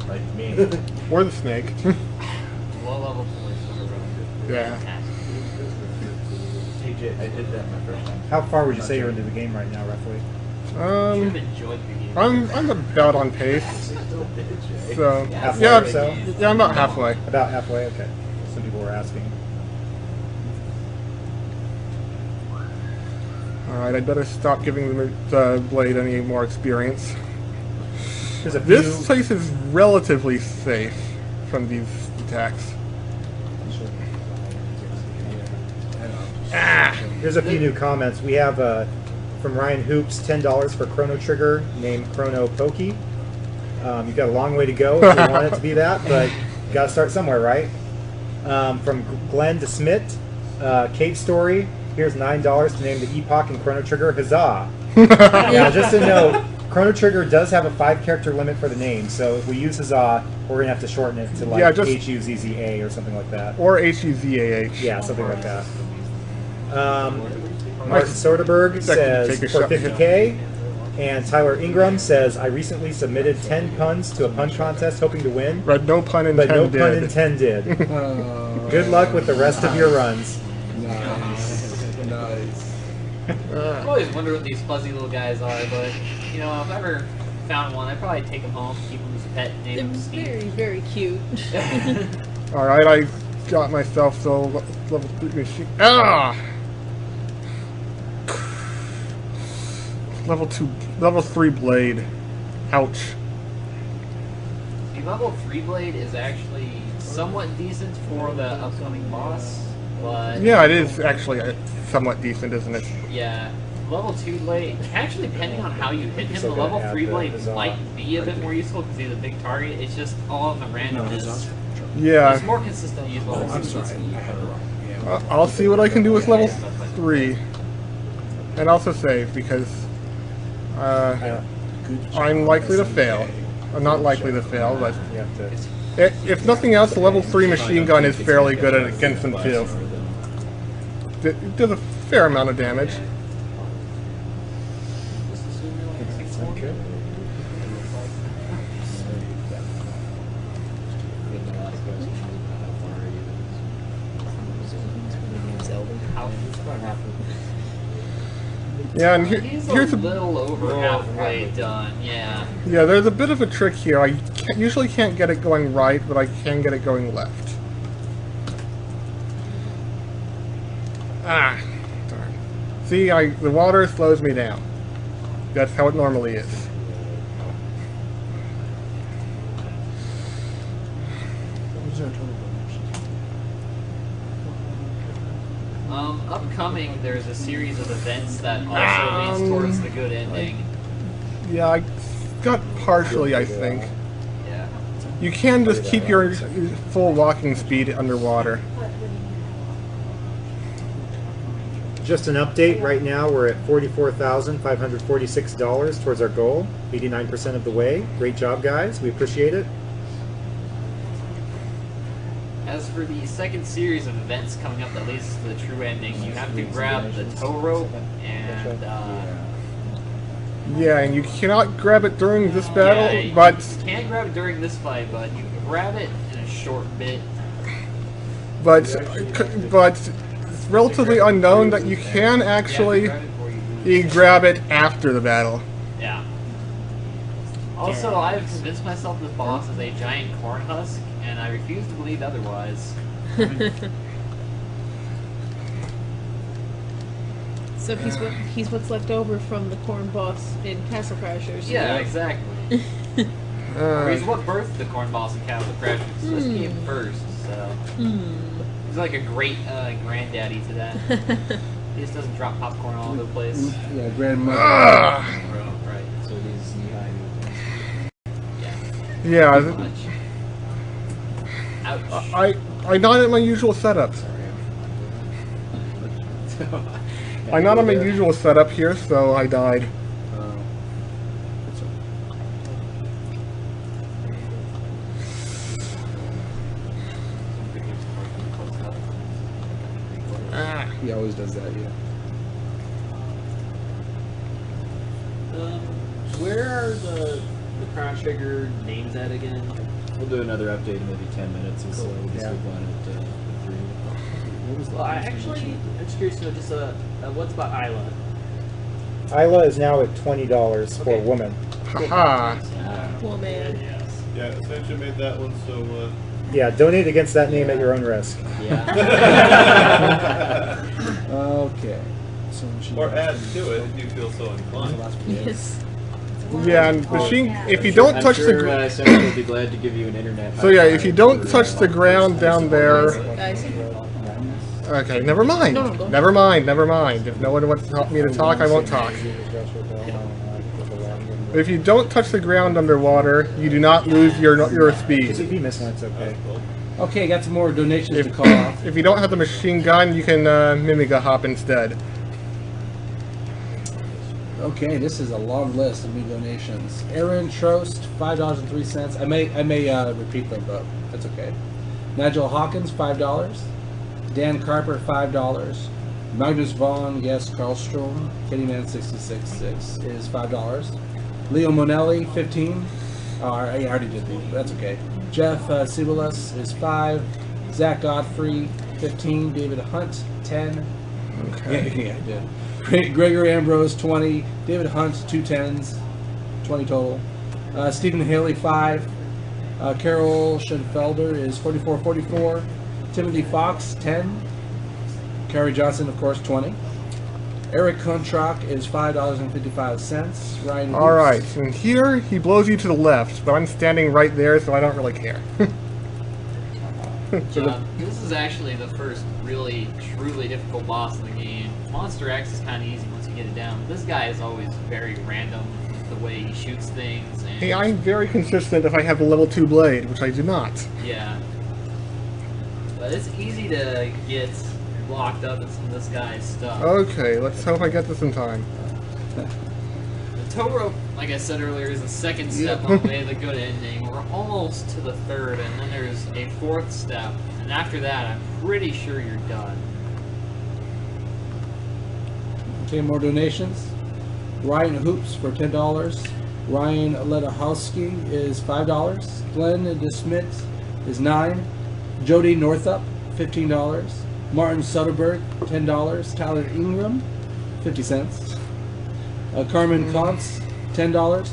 like me. Or the snake. Low level police. Yeah. TJ, I did that my first time. How far would you say you're into the game right now, roughly? Should have enjoyed the game. I'm about on pace. Still did, Jay. So Halfway yeah, or so? yeah, I'm about halfway. About halfway. Okay. Some people were asking. All right, I'd better stop giving the blade any more experience. There's a few. This place is relatively safe from these attacks. There's a few new comments. We have from Ryan Hoops, $10 for Chrono Trigger named Chrono Pokey. You've got a long way to go if you want it to be that, but you got to start somewhere, right? From Glenn to Smith, Cave Story. Here's $9 to name the Epoch and Chrono Trigger. Huzzah! Yeah, just a note. Chrono Trigger does have a 5-character limit for the name, so if we use Huzzah, we're gonna have to shorten it to like Yeah, just- H-U-Z-Z-A or something like that. Or HUZAH. Yeah, something like that. Martin Soderberg says take a for shot. 50K, and Tyler Ingram says I recently submitted 10 puns to a pun contest, hoping to win, But no pun but intended. no pun intended. Good luck with the rest of your runs. Nice. Nice. I've always wondered what these fuzzy little guys are, but you know, if I ever found one, I'd probably take him home, keep him as a pet, name They're him Steve. very, very cute. All right, I got myself so level 3 machine. Ah! Level 3 blade. Ouch. The level 3 blade is actually somewhat decent for the upcoming boss, but Yeah, it is actually somewhat decent, isn't it? yeah, level 2 blade, actually depending on how you hit him, So the gonna level add 3 the blade Huzzah. might be a bit more useful because he's a big target. It's just all of the randomness. Yeah. It's more consistent use level 2. I'm sorry. I had it wrong. Yeah. I'll see what I can do with level 3. And also save, because I'm likely to fail. I'm not likely to fail, but You have to. if nothing else, the level 3 machine gun is fairly good at against them too. It does a fair amount of damage. Okay. Yeah, and He's here's a a little over halfway done, yeah. yeah. There's a bit of a trick here. I usually can't get it going right, but I can get it going left. Ah, darn. See, the water slows me down. That's how it normally is. Upcoming, there's a series of events that also leads towards the good ending. Yeah, I got partially, I think. Yeah. You can just keep your full walking speed underwater. Just an update. Right now, we're at $44,546 towards our goal. 89% of the way. Great job, guys. We appreciate it. As for the second series of events coming up that leads to the true ending, you have to grab the tow rope and Yeah, and you cannot grab it during this battle, yeah, you but can't grab it during this fight, but you can grab it in a short bit. it's relatively unknown that you can actually You have to grab it before you grab it after the battle. Yeah. Also, I've convinced myself this boss is a giant corn husk, and I refuse to believe otherwise. So he's what's left over from the corn boss in Castle Crashers. Yeah, exactly. Or he's what birthed the corn boss in Castle Crashers. This came first, so he's like a great granddaddy to that. He just doesn't drop popcorn all over the place. Yeah, grandmother. Right. So he's knee-high. Yeah, Too much. Ouch. I'm not at my usual setup. I'm not on my usual setup here, so I died. He always does that, yeah. Where are the Chrono Trigger names at again? We'll do another update in maybe 10 minutes or so. We'll just move on at 3. Well, I actually, I'm just curious to know just what's about Isla? Isla is now at $20 for a woman. Haha. Woman. Yeah, Ascension made that one, so Yeah, donate against that name at your own risk. Yeah. Okay. So or add to it if you feel so inclined. Yes. Yeah, and machine. If you don't touch the. Someone will be glad to give you an internet. So yeah, if you don't touch the ground down there. Guys. Okay, never mind. No, go. Never mind. Never mind. If no one wants me to talk, I won't talk. If you don't touch the ground underwater, you do not lose your speed. If you miss one, it's okay. okay, got some more donations to call off. If you don't have the machine gun, you can mimic a hop instead. Okay, this is a long list of new donations. Aaron Trost, $5.03. I may repeat them, but that's okay. Nigel Hawkins, $5. Dan Carper, $5. Magnus Vaughn, yes, Karlstrom, Kittyman666 is $5. Leo Monelli, $15. I already did these, but that's okay. Jeff Sibulas is $5. Zach Godfrey, $15. David Hunt, $10. Okay. Yeah, I did. Gregory Ambrose, 20. David Hunt, 2 10s, 20 total. Stephen Haley, 5. Carol Schoenfelder is 44. Timothy Fox, 10. Carrie Johnson, of course, 20. Eric Kontrach is $5.55. Ryan. All right, and here he blows you to the left, but I'm standing right there, so I don't really care. This is actually the first really, truly difficult boss in the game. Monster X is kind of easy once you get it down. This guy is always very random with the way he shoots things. And Hey, I'm very consistent if I have the level 2 blade, which I do not. yeah. But it's easy to get locked up in some of this guy's stuff. Okay, let's hope I get this in time. The tow rope, like I said earlier, is the second step on the way to the good ending. We're almost to the third, and then there's a fourth step. And after that, I'm pretty sure you're done. Okay, more donations. Ryan Hoops for $10. Ryan Ledahowski is $5. Glenn DeSmit is $9. Jody Northup, $15. Martin Soderberg, $10. Tyler Ingram, 50 cents. Carmen Contz, $10.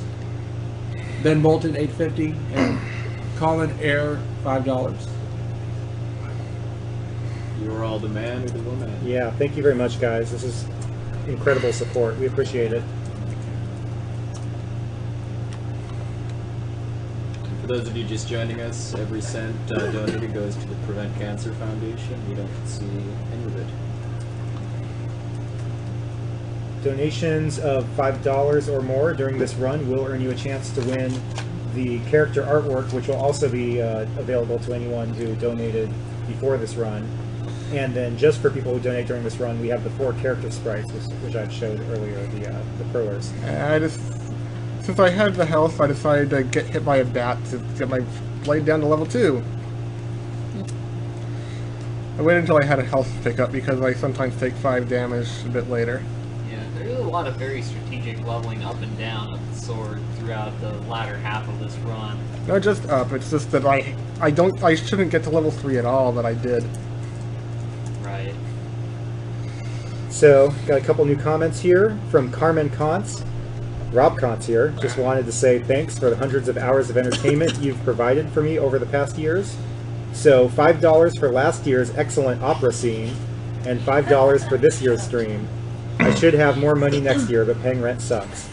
Ben Bolton, $8.50. And Colin Air, $5. You are all the man or the woman. Yeah, thank you very much, guys. This is incredible support. We appreciate it. For those of you just joining us, every cent donated goes to the Prevent Cancer Foundation. We don't see any of it. Donations of $5 or more during this run will earn you a chance to win the character artwork, which will also be available to anyone who donated before this run. And then just for people who donate during this run, we have the 4 character sprites, which I showed earlier, the curlers. Since I had the health, I decided to get hit by a bat to get my blade down to level 2. I waited until I had a health pickup because I sometimes take 5 damage a bit later. Yeah, there's a lot of very strategic leveling up and down of the sword throughout the latter half of this run. Not just up, it's just that I shouldn't get to level 3 at all, but I did. Right. So, got a couple new comments here from Carmen Contz. Rob Contz here. Just wanted to say thanks for the hundreds of hours of entertainment you've provided for me over the past years. So, $5 for last year's excellent opera scene, and $5 for this year's stream. I should have more money next year, but paying rent sucks.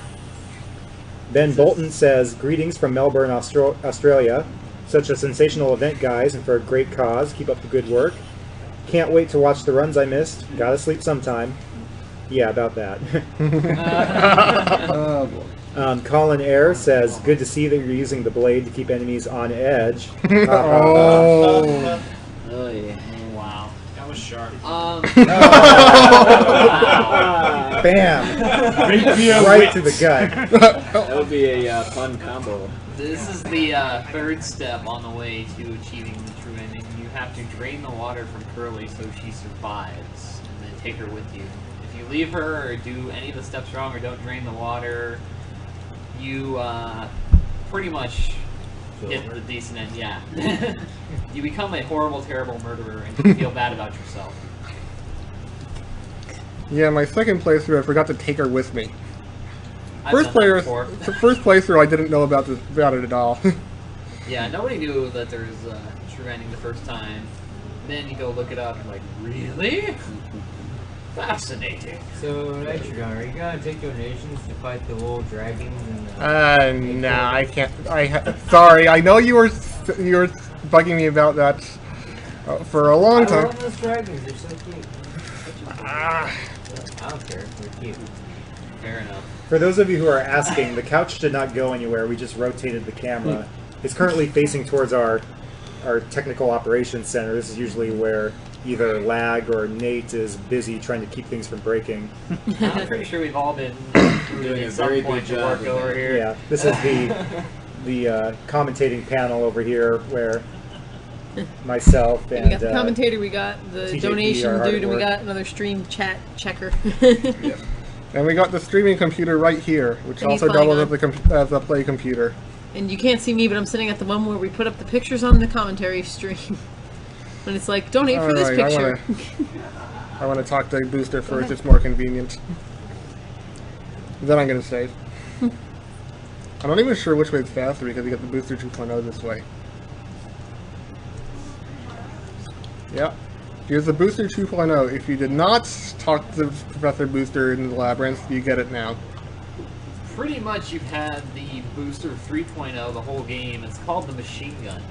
Ben Bolton says, greetings from Melbourne, Australia. Such a sensational event, guys, and for a great cause. Keep up the good work. Can't wait to watch the runs I missed. Gotta sleep sometime. Yeah, about that. Oh boy. Colin Air says, "Good to see that you're using the blade to keep enemies on edge." Oh. Oh yeah. Wow. That was sharp. Bam! Right to the gut. That would be a fun combo. This is the third step on the way to achieving the true ending. You have to drain the water from Curly so she survives, and then take her with you. If you leave her or do any of the steps wrong or don't drain the water, you pretty much hit the decent end. Yeah. You become a horrible, terrible murderer and you feel bad about yourself. Yeah, my second playthrough, I forgot to take her with me. I've First done that before. first playthrough, I didn't know about it at all. Yeah, nobody knew that there's a true ending the first time. Then you go look it up and like, really? Fascinating. So, Nitrodon, are you gonna take donations to fight the little dragons and Nah, I can't. Sorry, I know you were bugging me about that for a long I time. love those dragons, they're so cute. I don't care, they're cute. Fair enough. For those of you who are asking, the couch did not go anywhere. We just rotated the camera. It's currently facing towards our technical operations center. This is usually where either Lag or Nate is busy trying to keep things from breaking. I'm pretty sure we've all been Doing a at some very point good to job work of over that. here. Yeah, this is the commentating panel over here where myself We and got the commentator, we got the TJP donation are hard dude, at and we work. got another stream chat checker. And we got the streaming computer right here, which And he's also playing doubles as a play computer. And you can't see me, but I'm sitting at the one where we put up the pictures on the commentary stream. And it's like, donate for this Alright, picture. I want to talk to Booster first. It's more convenient. Then I'm going to save. I'm not even sure which way it's faster because you get the Booster 2.0 this way. Yep. Here's the Booster 2.0. If you did not talk to Professor Booster in the Labyrinth, you get it now. Pretty much you've had the Booster 3.0 the whole game. It's called the Machine Gun.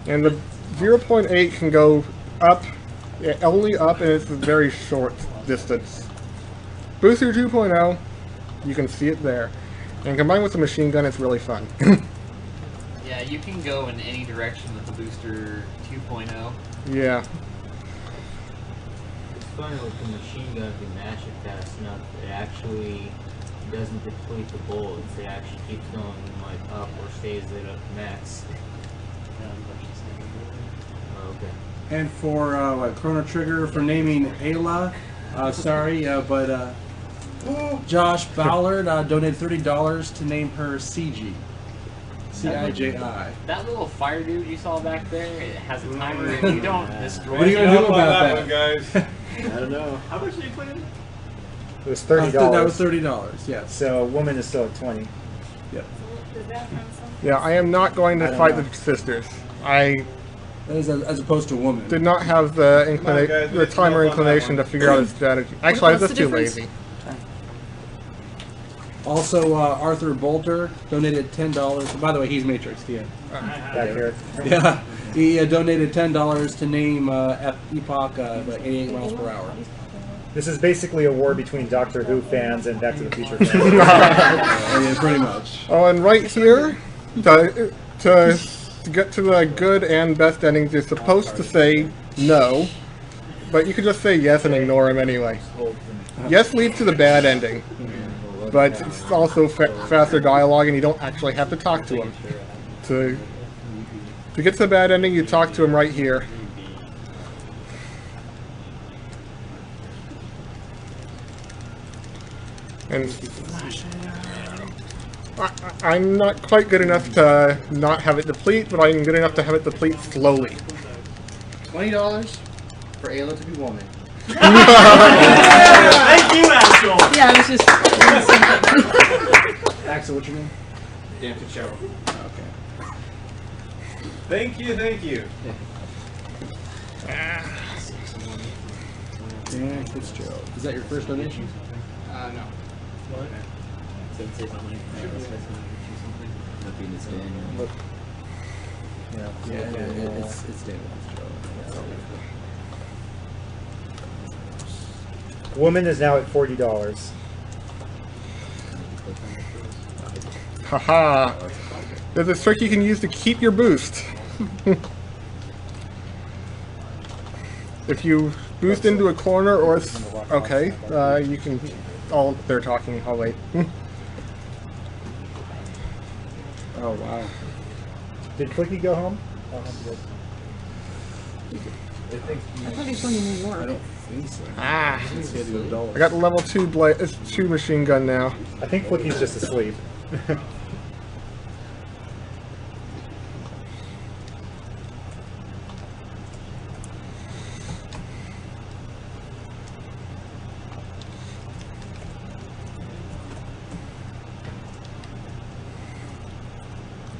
And the 0.8 can go up, only up, and it's a very short distance. Booster 2.0, you can see it there. And combined with the machine gun, it's really fun. Yeah, you can go in any direction with the Booster 2.0. Yeah. It's funny with the machine gun, if you mash it fast enough, it actually doesn't deplete the bullets. It actually keeps going like up or stays at up max. Oh, okay. And for Chrono Trigger for naming Ayla, but Josh Ballard donated $30 to name her CG. C-I-J-I. That little fire dude you saw back there, it has a timer. If you don't destroy What are you it, gonna do Up on about that that? one, guys. I don't know. How much did you put in? It was $30. That was $30, yes. So woman is still at 20. Yep. Yeah, I am not going I to don't fight know. the sisters. I As opposed to woman. did not have the guys, we the need to time or help on that inclination to one. figure out a strategy. Actually, I was What's just the too difference? lazy. Also, Arthur Bolter donated $10. By the way, he's Matrix, yeah. Back here. Yeah, he donated $10 to name Epoch 88 miles per hour. This is basically a war between Doctor Who fans and Back to the Future fans. Yeah, pretty much. Oh, and right here, to get to the good and best endings, you're supposed to say no, but you could just say yes and ignore them anyway. Yes leads to the bad ending, but it's also faster dialogue, and you don't actually have to talk to him. To get to the bad ending, you talk to him right here. And I'm not quite good enough to not have it deplete, but I'm good enough to have it deplete slowly. $20 for Ayla to be woman. Thank you, Axel. Yeah, I was just. Axel, what's your name? Dan Fitzgerald. Okay. Thank you. Dan Fitzgerald. Is that your first donation? No. What? So say something. Say something. That'd be this Daniel. It's David. Woman is now at $40. Haha. There's a trick you can use to keep your boost. If you boost into a corner or okay, you can. Oh, they're talking. I'll wait. Oh wow. Did Clicky go home? Oh, I thought he was going to New York. I don't think so. Ah. He's here to go to Dulles. I got the level 2 blade. It's 2 machine gun now. I think Clicky's just asleep.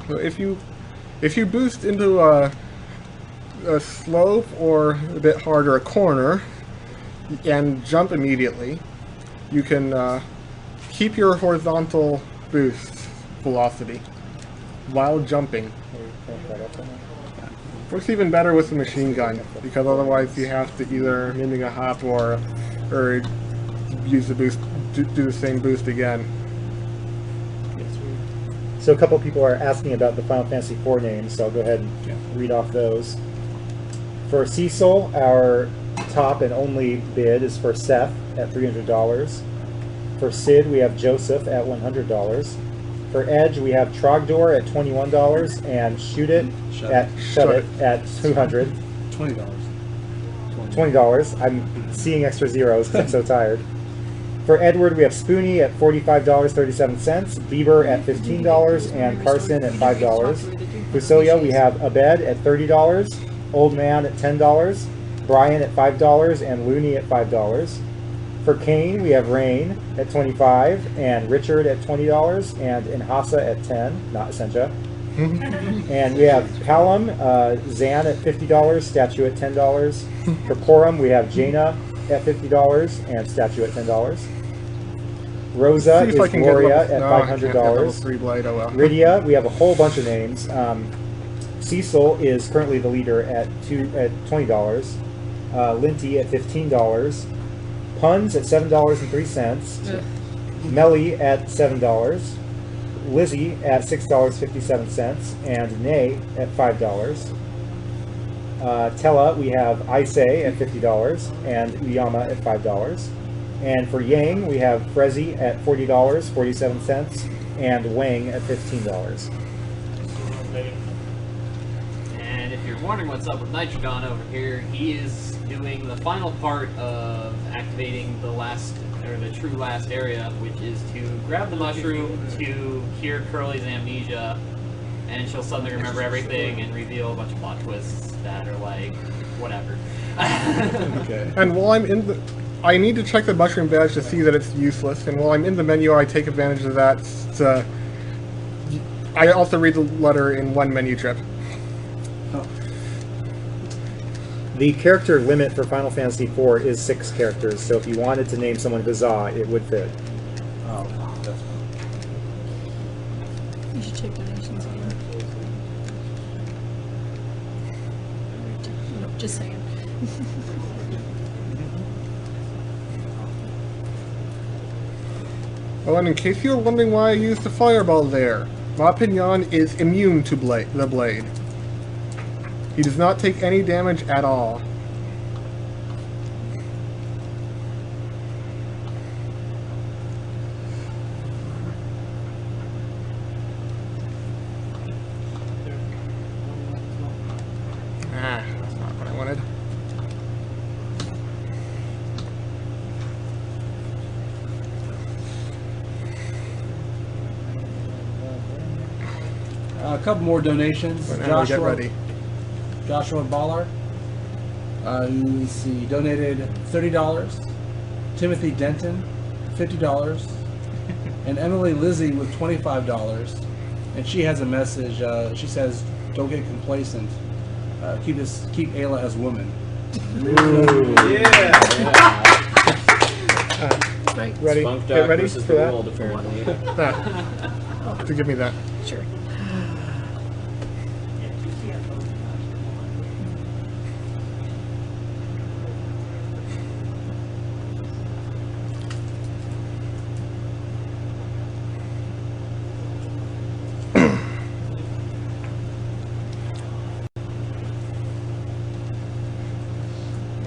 So if you boost into a slope or a bit harder a corner and jump immediately, you can keep your horizontal boost velocity while jumping. Works even better with the machine gun because otherwise you have to either mimic a hop or use the boost, do the same boost again. So a couple people are asking about the Final Fantasy IV names, so I'll go ahead and read off those. For Cecil, our top and only bid is for Seth at $300. For Sid, we have Joseph at $100. For Edge, we have Trogdor at $21 and Shut It at $200. $20. I'm seeing extra zeros because I'm so tired. For Edward, we have Spoonie at $45.37, Bieber at $15, and Carson at $5. Fusoya, we have Abed at $30, Old Man at $10, Brian at $5, and Looney at $5. For Kane, we have Rain at $25, and Richard at $20, and Inhasa at $10, not Essentia. And we have Palom, Zan at $50, Statue at $10. For Porum, we have Jaina at $50, and Statue at $10. Rosa is Gloria at $500. Rydia, we have a whole bunch of names. Cecil is currently the leader at $20. Linty at $15. Puns at $7.03. Melly at $7. Lizzie at $6.57. And Nay at $5. Tella, we have Isay at $50 and Uyama at $5. And for Yang, we have Frezzy at $40.47 and Wang at $15. And if you're wondering what's up with Nitrodon over here, he is doing the final part of activating the true last area, which is to grab the mushroom to cure Curly's amnesia, and she'll suddenly remember everything and reveal a bunch of plot twists that are like, whatever. Okay. And while I'm in the... I need to check the mushroom badge to see that it's useless, and while I'm in the menu, I take advantage of that. I also read the letter in one menu trip. Oh. The character limit for Final Fantasy IV is 6 characters, so if you wanted to name someone Huzzah, it would fit. Oh, that's fine. You should check donations again. No, just saying. Oh, and in case you were wondering why I used the fireball there, Ma Pignon is immune to the blade. He does not take any damage at all. Ah, that's not what I wanted. A couple more donations. Get ready. Joshua Baller. Let's see, donated $30. Timothy Denton, $50. And Emily Lizzie with $25. And she has a message. She says, "Don't get complacent. Keep Ayla as woman." Ooh. Yeah. Ready? Spunk Get Doc ready versus for the that? world, apparently. To give me that. Sure.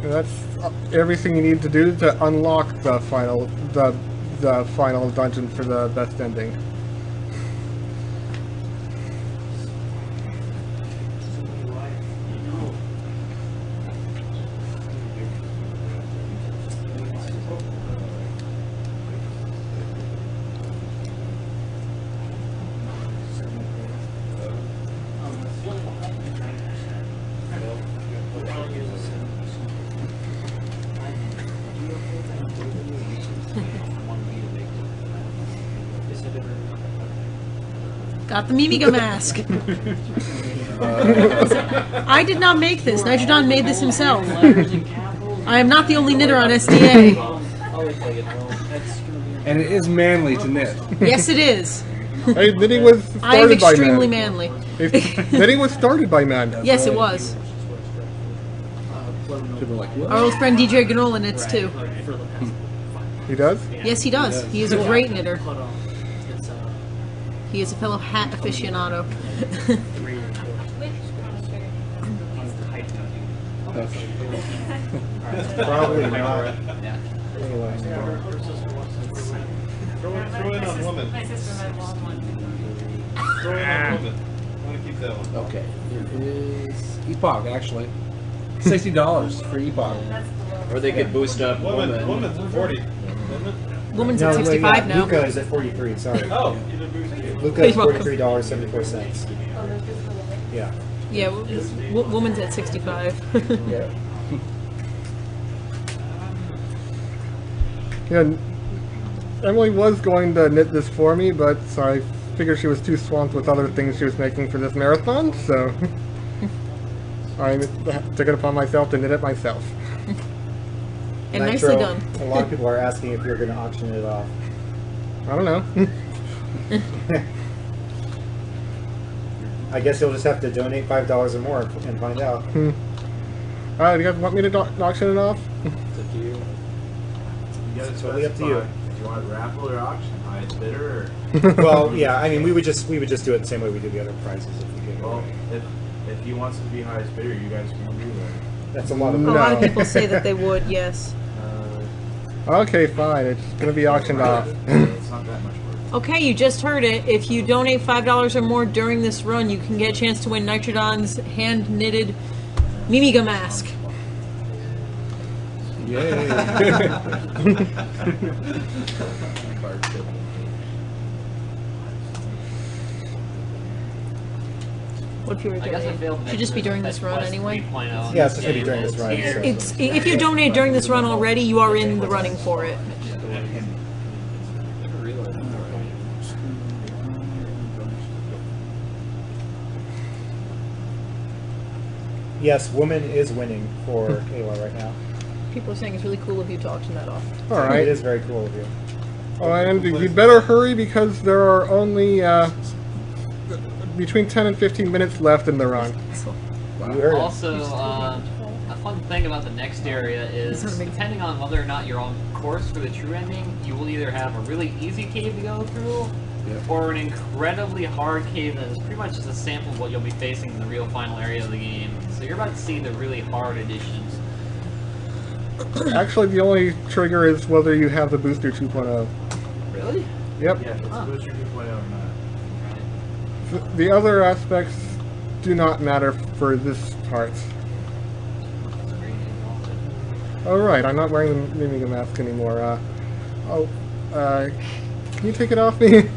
That's everything you need to do to unlock the final dungeon for the best ending. Got the Mimiga mask. I did not make this. Nitrodon made this himself. I am not the only knitter on SDA. And it is manly to knit. Yes, it is. Hey, knitting was started I am by extremely men. manly. Knitting was started by men. Yes, it was. People are like, what? Our old friend DJ Granola knits too. He does? Yes, he does. He is a great knitter. He is a fellow hat aficionado. Probably not. Throw in on woman. My sister might want one. Throw in on woman. I want to keep that one. Okay, it is Epoch actually. $60 for Epoch. Or they could boost up Woman's woman. at 40. Isn't it? Woman's at 65 now. Luca is at 43. Sorry. Oh, you did boost too. Luca is $43.74. Yeah. Yeah, woman's at 65. Yeah. Yeah. Emily was going to knit this for me, but I figured she was too swamped with other things she was making for this marathon, so I took it upon myself to knit it myself. And Nitro, nicely done. A lot of people are asking if you're going to auction it off. I don't know. I guess you'll just have to donate $5 or more and find out. Do you guys want me to auction it off? It's up to you. You gotta Totally up to you. If you want raffle or auction, highest bidder or... Well, yeah, I mean, we would just do it the same way we do the other prizes if we get well, if he wants to be highest bidder, you guys can do that. That's a lot of A lot of people say that they would, yes. Okay, fine. It's going to be auctioned off. It's not that much work. Okay, you just heard it. If you donate $5 or more during this run, you can get a chance to win Nitrodon's hand-knitted Mimiga mask. Yay. What if you were I guess I donating? failed. Should just be during this run Quest anyway. 3.0. Yeah, it's just gonna be during this run, so. It's if you donate during this run already, you are in the running for it. Yes, woman is winning for Ayla right now. People are saying it's really cool of you to auction that off. All right. It is very cool of you. Oh, and you better hurry because there are only between 10 and 15 minutes left in the run. You heard it. Also, a fun thing about the next area is, depending on whether or not you're on course for the true ending, you will either have a really easy cave to go through, or an incredibly hard cave that is pretty much just a sample of what you'll be facing in the real final area of the game. So you're about to see the really hard editions. Actually, the only trigger is whether you have the booster 2.0. Really? Yep. Yeah, if it's a booster 2.0 or not. The other aspects do not matter for this part. Alright, I'm not wearing the Mimiga mask anymore. Can you take it off me?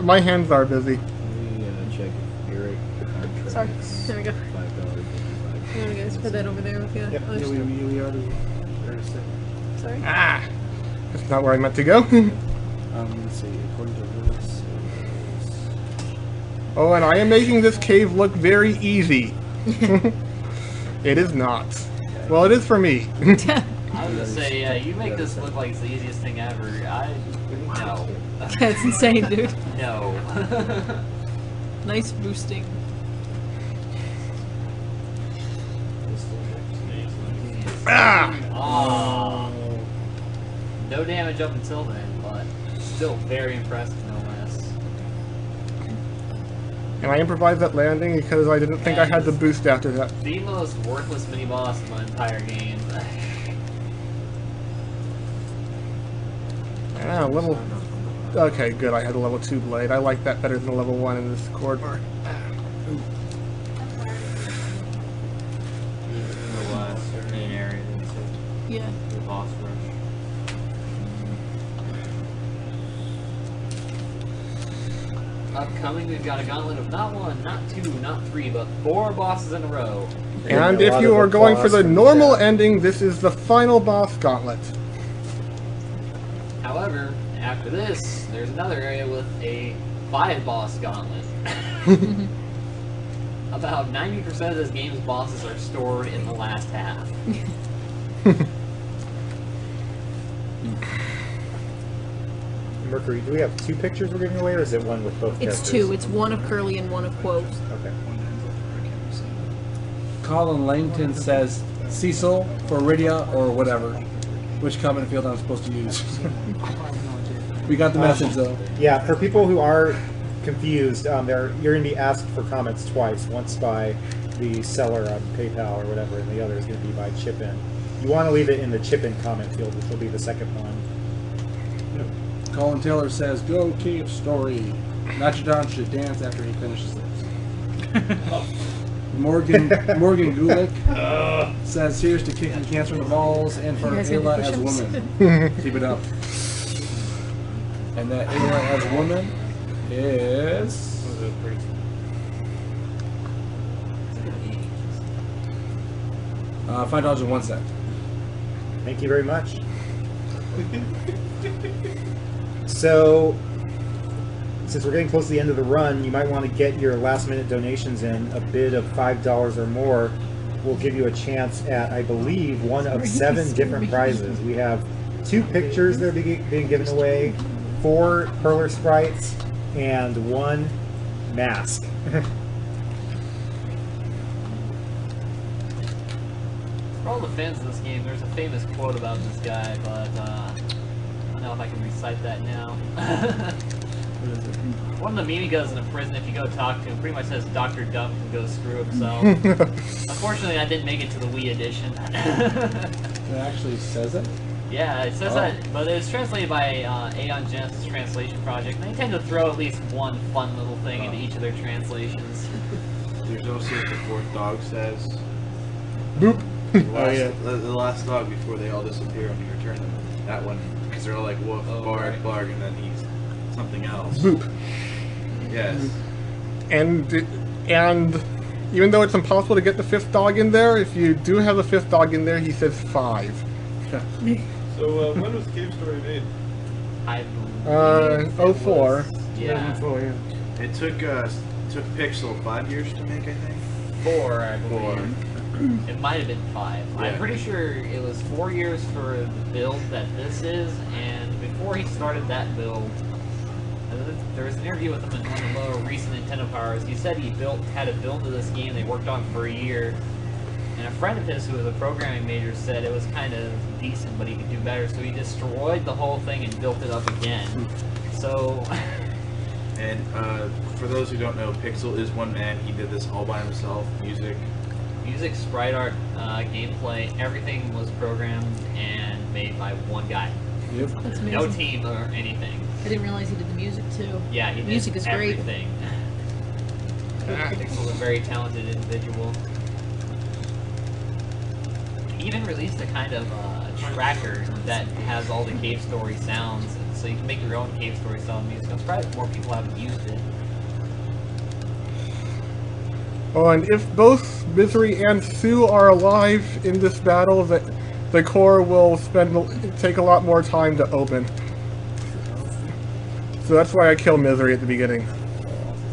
My hands are busy. Let me check if Eric Sorry. There we go. You want to guys put that over there with you? Yep. Other stuff? Sorry. Ah! That's not where I meant to go. Let's see, according to this, Oh, and I am making this cave look very easy. It is not. Well, it is for me. I was gonna say, you make this look like it's the easiest thing ever. No. That's insane, dude. No. Nice boosting. Ah! Oh. No damage up until then, but still very impressive, no less. And I improvised that landing because I didn't think I had the boost after that. The most worthless mini boss in my entire game. Ah, level... Okay, good, I had a level 2 blade. I like that better than a level 1 in this corridor. The last main area. Yeah. The boss rush. Upcoming, we've got a gauntlet of not 1, not 2, not 3, but 4 bosses in a row. And if you are going for the normal ending, this is the final boss gauntlet. However, after this, there's another area with a 5 boss gauntlet. About 90% of this game's bosses are stored in the last half. Mercury, do we have 2 pictures we're giving away, or is it one with both It's characters? 2. It's one of Curly and one of Quote. Okay. Colin Langton says Cecil for Rydia or whatever. Which comment field I'm supposed to use. We got the message though. Yeah, for people who are confused, you're going to be asked for comments twice. Once by the seller on PayPal or whatever, and the other is going to be by chip-in. You want to leave it in the chip-in comment field, which will be the second one. Colin Taylor says, "Go Cave Story." Nitrodon should dance after he finishes this. Morgan Gulick says, "Here's to kicking cancer in the balls and for Ayla as a woman." Keep it up. And that Ayla as a woman is $5.01. Thank you very much. So, since we're getting close to the end of the run, you might want to get your last-minute donations in. A bid of $5 or more will give you a chance at, I believe, one of 7 different prizes. We have 2 pictures that are being given away, 4 Perler sprites, and 1 mask. For all the fans of this game, there's a famous quote about this guy, but I don't know if I can recite that now. One of the meme guys in a prison, if you go talk to him, pretty much says Dr. Dump can go screw himself. Unfortunately, I didn't make it to the Wii edition. It actually says it? Yeah, it says that, but it's translated by Aeon Genesis Translation Project, and they tend to throw at least one fun little thing into each of their translations. There's also what the 4th dog says. Boop. The last dog before they all disappear when you return them. That one, because they're all like woof, bark, bark, and then he's something else. Boop. Yes. And even though it's impossible to get the 5th dog in there, if you do have the 5th dog in there, he says 5. So when was Cave Story made? I believe 04. Yeah. It took Pixel 5 years to make, I think. 4, I believe. It might have been 5. Yeah. I'm pretty sure it was 4 years for the build that this is, and before he started that build, there was an interview with him in one of the more recent Nintendo Powers. He said he had a build of this game they worked on for a year, and a friend of his who was a programming major said it was kind of decent, but he could do better, so he destroyed the whole thing and built it up again. So... And for those who don't know, Pixel is one man. He did this all by himself. Music, sprite art, gameplay, everything was programmed and made by one guy. Yep. That's amazing. No team or anything. I didn't realize he did the music too. Yeah, he did music is great. everything. Pixel's a very talented individual. He even released a kind of tracker that has all the Cave Story sounds, so you can make your own Cave Story sound music. I'm surprised more people haven't used it. Oh, and if both Misery and Sue are alive in this battle, the core will take a lot more time to open. So that's why I kill Misery at the beginning.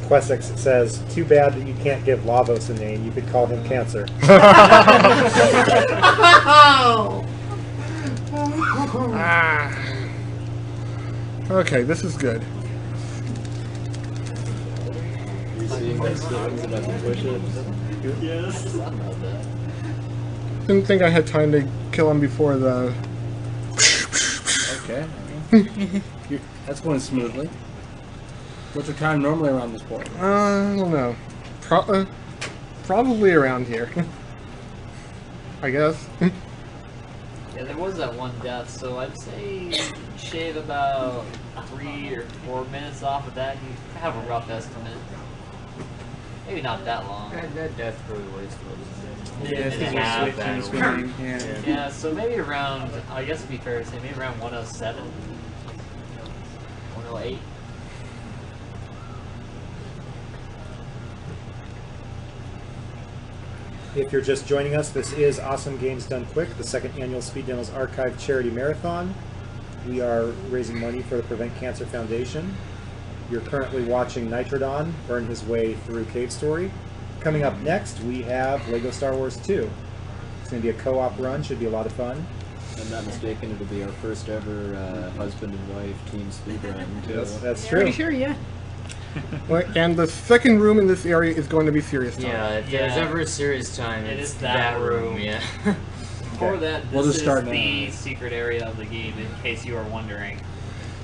Questix says, "Too bad that you can't give Lavos a name. You could call him Cancer." Okay, this is good. Yes. Didn't think I had time to kill him before the... Okay. That's going smoothly. What's the time normally around this point? I don't know. Probably around here. I guess. Yeah, there was that one death, so I'd say shave about 3 or 4 minutes off of that, and you have a rough estimate. Maybe not that long. That death really was close. Yeah, it's because Yeah, you're switching. Yeah. Yeah, so maybe around, I guess it'd be fair to say, maybe around 107, 108. If you're just joining us, this is Awesome Games Done Quick, the second annual Speed Demos Archive Charity Marathon. We are raising money for the Prevent Cancer Foundation. You're currently watching Nitrodon burn his way through Cave Story. Coming up next, we have LEGO Star Wars 2. It's going to be a co-op run, should be a lot of fun. If I'm not mistaken, it'll be our first ever husband and wife team speed run, too. That's true. Pretty sure, yeah. Well, and the second room in this area is going to be serious time. Yeah, if there's ever a serious time, It it's is that room. Yeah. For that, We'll this just is start the now. secret area of the game, in case you are wondering.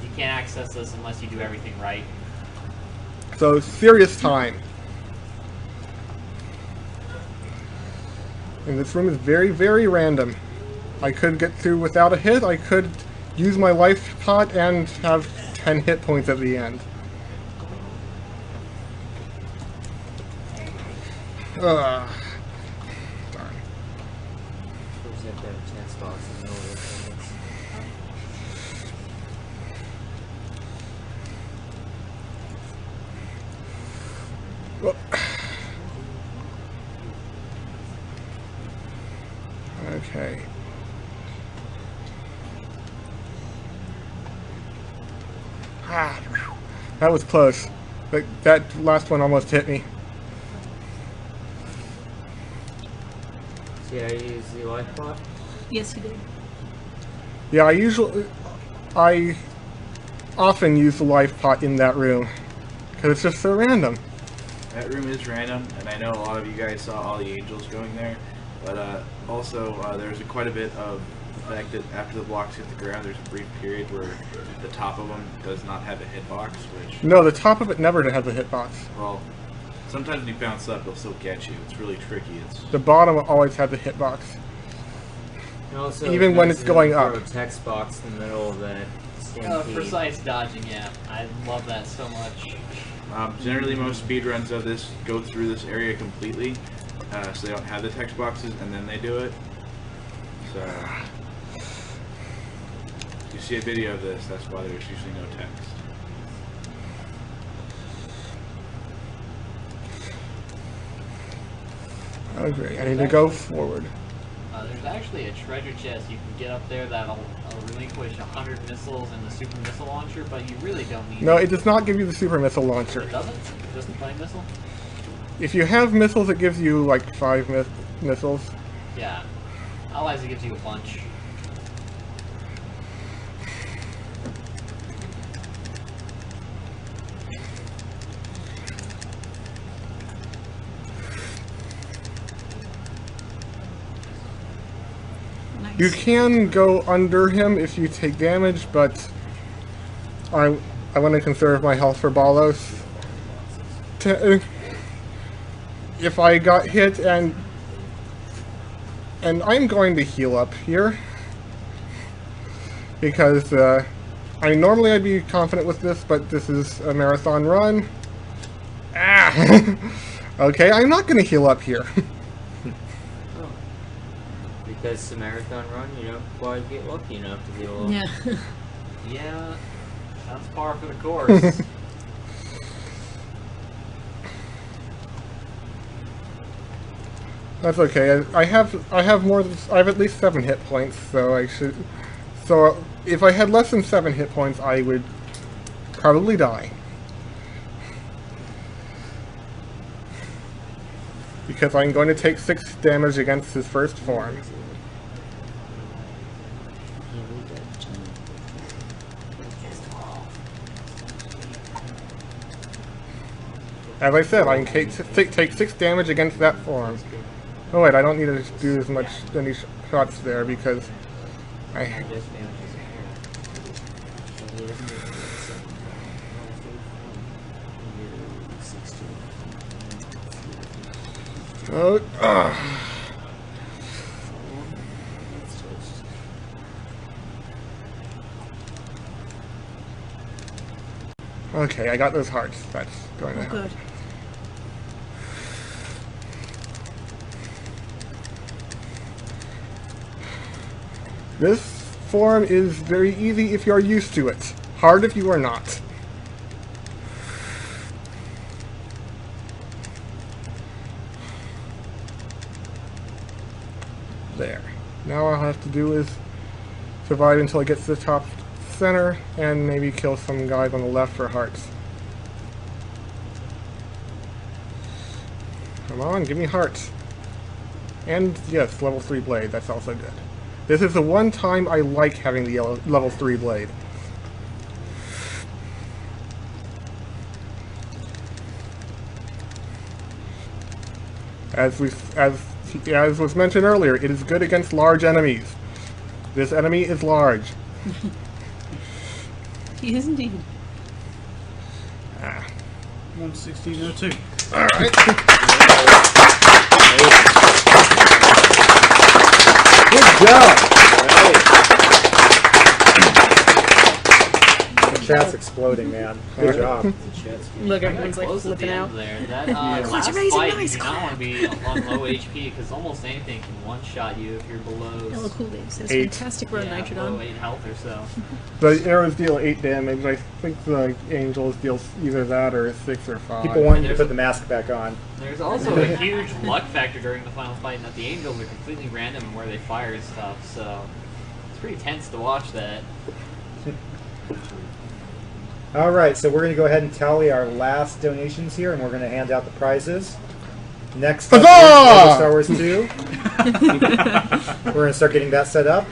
You can't access this unless you do everything right. So, serious time. And this room is very, very random. I could get through without a hit, I could use my life pot and have 10 hit points at the end. Darn. Suppose you have to have a chance box in the middle of this. Well, okay. That was close. That last one almost hit me. See how you use the life pot? Yes, you did. Yeah, I often use the life pot in that room because it's just so random. That room is random, and I know a lot of you guys saw all the angels going there, but also there's quite a bit of the fact that after the blocks hit the ground, there's a brief period where the top of them does not have a hitbox, which... No, the top of it never has a hitbox. Well, sometimes when you bounce up, they'll still get you. It's really tricky. The bottom always has a hitbox. And also, Even when it's going up. Throw a text box in the middle of that stampede. Precise dodging, yeah. I love that so much. Generally, most speedruns of this go through this area completely, so they don't have the text boxes, and then they do it. So, if you see a video of this, that's why there's usually no text. I agree. I need to go forward. There's actually a treasure chest you can get up there that'll relinquish 100 missiles and the super missile launcher, but you really don't need No, it. it does not give you the super missile launcher. It doesn't? Just the plain missile? If you have missiles, it gives you like 5 missiles. Yeah. Otherwise it gives you a bunch. Nice. You can go under him if you take damage, but I want to conserve my health for Balos. If I got hit and I'm going to heal up here because I mean normally I'd be confident with this, but this is a marathon run. Ah! Okay, I'm not going to heal up here. Because it's a marathon run, you don't quite get lucky enough to get a little... Yeah. Yeah. Sounds par for the course. That's okay. I have more than I have at least 7 hit points, so I should. So if I had less than 7 hit points, I would probably die. Because I'm going to take 6 damage against his first form. As I said, I can take 6 damage against that form. Oh wait, I don't need to do as much any shots there because I. Oh, okay, I got those hearts. That's going to help. Good. This form is very easy if you are used to it. Hard if you are not. There. Now all I have to do is survive until it gets to the top center and maybe kill some guys on the left for hearts. Come on, give me hearts. And yes, level 3 blade, that's also good. This is the one time I like having the level 3 blade. As was mentioned earlier, it is good against large enemies. This enemy is large. He is indeed. 11602. Alright. Good job. The chat's exploding, man. Good job. Look, everyone's like Close at the flipping end out. there. That Clutch last amazing, fight, nice you do not clap. want to be on low HP because almost anything can one-shot you if you're below Hello, Cool Dave says, 8. fantastic run, below Nitrodon. 8 health or so. The arrows deal 8 damage. I think the angels deal either that or 6 or 5. People want you to put the mask back on. There's also a huge luck factor during the final fight in that the angels are completely random in where they fire and stuff, so it's pretty tense to watch that. All right, so we're going to go ahead and tally our last donations here, and we're going to hand out the prizes. Next up is Lego Star Wars 2. We're going to start getting that set up.